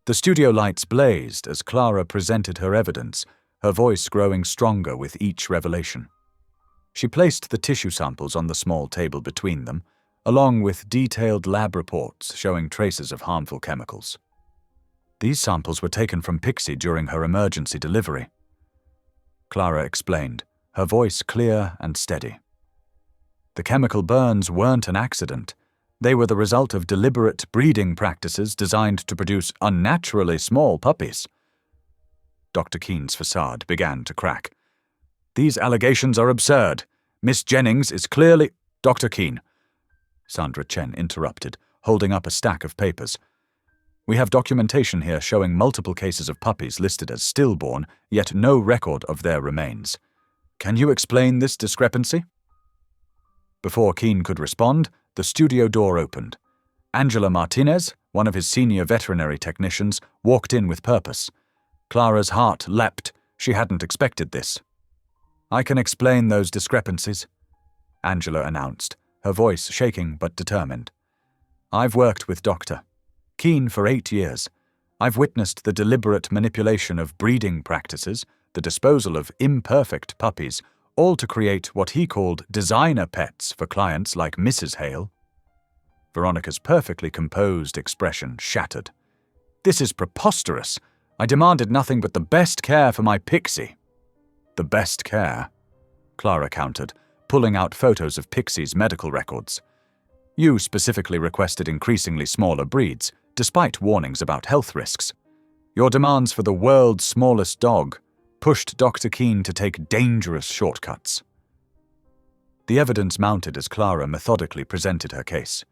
S1: The studio lights blazed as Clara presented her evidence, her voice growing stronger with each revelation. She placed the tissue samples on the small table between them, along with detailed lab reports showing traces of harmful chemicals. These samples were taken from Pixie during her emergency delivery. Clara explained, her voice clear and steady. The chemical burns weren't an accident. They were the result of deliberate breeding practices designed to produce unnaturally small puppies. Dr. Keane's facade began to crack. "These allegations are absurd. Miss Jennings is clearly—" "Dr. Keane," Sandra Chen interrupted, holding up a stack of papers. "We have documentation here showing multiple cases of puppies listed as stillborn, yet no record of their remains. Can you explain this discrepancy?" Before Keane could respond, the studio door opened. Angela Martinez, one of his senior veterinary technicians, walked in with purpose. Clara's heart leapt. She hadn't expected this. "I can explain those discrepancies," Angela announced, her voice shaking but determined. "I've worked with Dr. Keane for 8 years. I've witnessed the deliberate manipulation of breeding practices, the disposal of imperfect puppies, all to create what he called designer pets for clients like Mrs. Hale." Veronica's perfectly composed expression shattered. "This is preposterous. I demanded nothing but the best care for my Pixie." "The best care," Clara countered, pulling out photos of Pixie's medical records. "You specifically requested increasingly smaller breeds, despite warnings about health risks. Your demands for the world's smallest dog pushed Dr. Keane to take dangerous shortcuts." The evidence mounted as Clara methodically presented her case.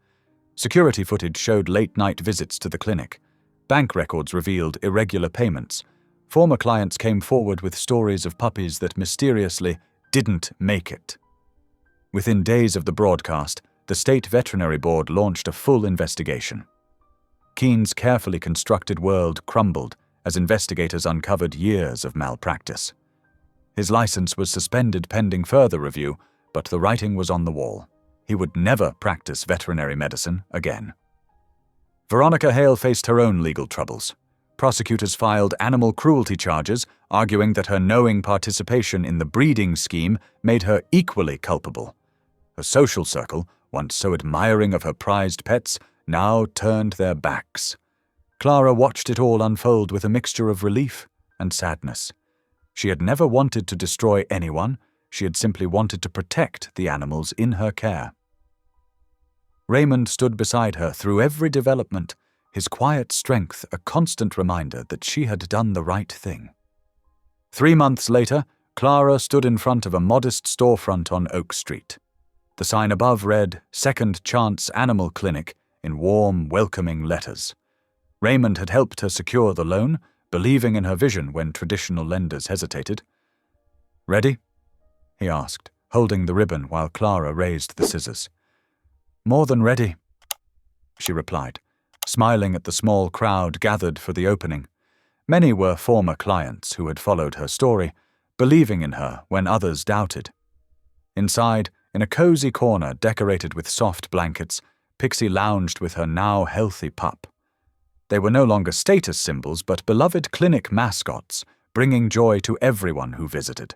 S1: Security footage showed late-night visits to the clinic. Bank records revealed irregular payments. Former clients came forward with stories of puppies that mysteriously didn't make it. Within days of the broadcast, the State Veterinary Board launched a full investigation. Keane's carefully constructed world crumbled as investigators uncovered years of malpractice. His license was suspended pending further review, but the writing was on the wall. He would never practice veterinary medicine again. Veronica Hale faced her own legal troubles. Prosecutors filed animal cruelty charges, arguing that her knowing participation in the breeding scheme made her equally culpable. Her social circle, once so admiring of her prized pets, now turned their backs. Clara watched it all unfold with a mixture of relief and sadness. She had never wanted to destroy anyone. She had simply wanted to protect the animals in her care. Raymond stood beside her through every development, his quiet strength a constant reminder that she had done the right thing. 3 months later, Clara stood in front of a modest storefront on Oak Street. The sign above read, "Second Chance Animal Clinic," in warm, welcoming letters. Raymond had helped her secure the loan, believing in her vision when traditional lenders hesitated. "Ready?" he asked, holding the ribbon while Clara raised the scissors. "More than ready," she replied, smiling at the small crowd gathered for the opening. Many were former clients who had followed her story, believing in her when others doubted. Inside, in a cozy corner decorated with soft blankets, Pixie lounged with her now healthy pup. They were no longer status symbols but beloved clinic mascots, bringing joy to everyone who visited.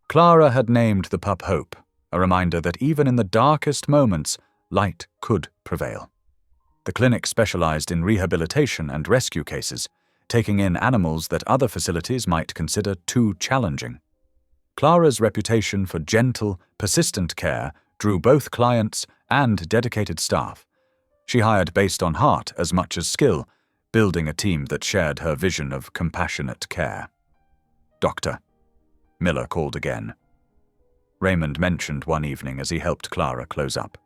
S1: Clara had named the pup Hope, a reminder that even in the darkest moments, light could prevail. The clinic specialized in rehabilitation and rescue cases. taking in animals that other facilities might consider too challenging. Clara's reputation for gentle, persistent care drew both clients and dedicated staff. She hired based on heart as much as skill, building a team that shared her vision of compassionate care. "Doctor," Miller called again. Raymond mentioned one evening as he helped Clara close up.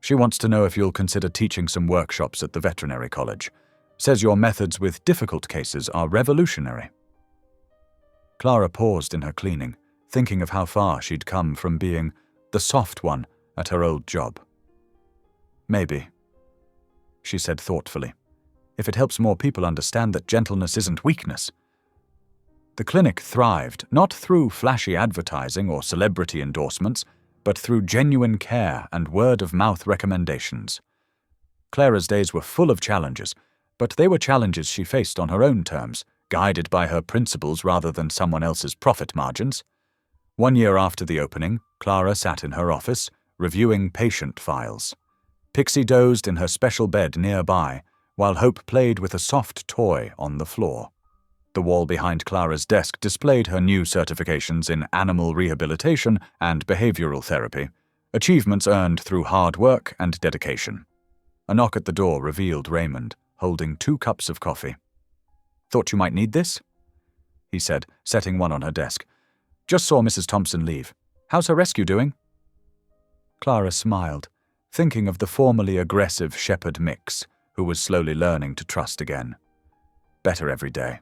S1: "She wants to know if you'll consider teaching some workshops at the veterinary college. Says your methods with difficult cases are revolutionary." Clara paused in her cleaning, thinking of how far she'd come from being the soft one at her old job. "Maybe," she said thoughtfully, "if it helps more people understand that gentleness isn't weakness." The clinic thrived not through flashy advertising or celebrity endorsements, but through genuine care and word-of-mouth recommendations. Clara's days were full of challenges, but they were challenges she faced on her own terms, guided by her principles rather than someone else's profit margins. One year after the opening, Clara sat in her office, reviewing patient files. Pixie dozed in her special bed nearby, while Hope played with a soft toy on the floor. The wall behind Clara's desk displayed her new certifications in animal rehabilitation and behavioral therapy, achievements earned through hard work and dedication. A knock at the door revealed Raymond, holding 2 cups of coffee. "Thought you might need this?" he said, setting one on her desk. "Just saw Mrs. Thompson leave. How's her rescue doing?" Clara smiled, thinking of the formerly aggressive shepherd mix, who was slowly learning to trust again. Better every day.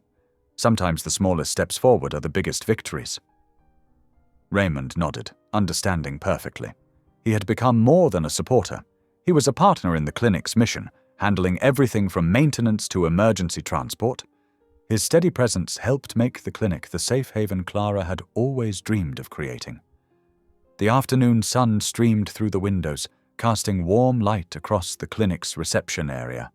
S1: Sometimes the smallest steps forward are the biggest victories. Raymond nodded, understanding perfectly. He had become more than a supporter. He was a partner in the clinic's mission, handling everything from maintenance to emergency transport. His steady presence helped make the clinic the safe haven Clara had always dreamed of creating. The afternoon sun streamed through the windows, casting warm light across the clinic's reception area.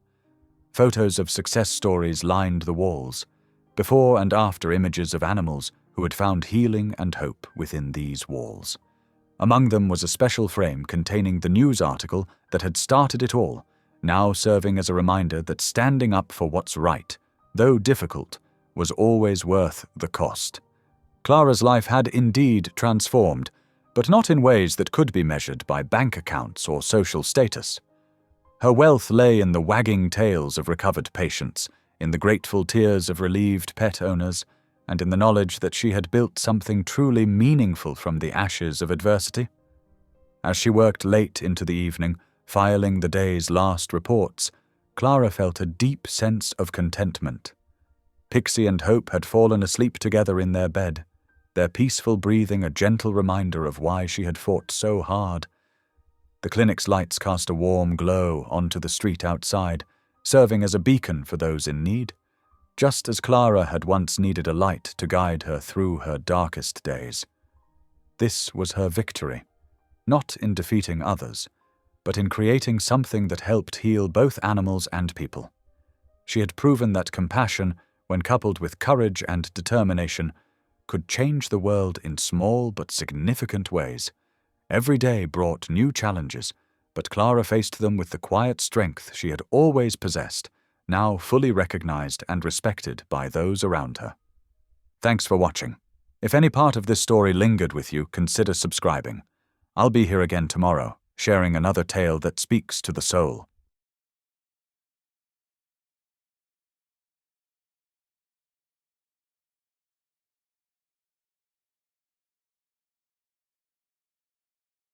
S1: Photos of success stories lined the walls, before and after images of animals who had found healing and hope within these walls. Among them was a special frame containing the news article that had started it all, now serving as a reminder that standing up for what's right, though difficult, was always worth the cost. Clara's life had indeed transformed, but not in ways that could be measured by bank accounts or social status. Her wealth lay in the wagging tails of recovered patients, in the grateful tears of relieved pet owners, and in the knowledge that she had built something truly meaningful from the ashes of adversity. As she worked late into the evening, filing the day's last reports, Clara felt a deep sense of contentment. Pixie and Hope had fallen asleep together in their bed, their peaceful breathing a gentle reminder of why she had fought so hard. The clinic's lights cast a warm glow onto the street outside, serving as a beacon for those in need, just as Clara had once needed a light to guide her through her darkest days. This was her victory, not in defeating others, but in creating something that helped heal both animals and people. She had proven that compassion, when coupled with courage and determination, could change the world in small but significant ways. Every day brought new challenges, but Clara faced them with the quiet strength she had always possessed, now fully recognized and respected by those around her. Thanks for watching. If any part of this story lingered with you, consider subscribing. I'll be here again tomorrow, sharing another tale that speaks to the soul.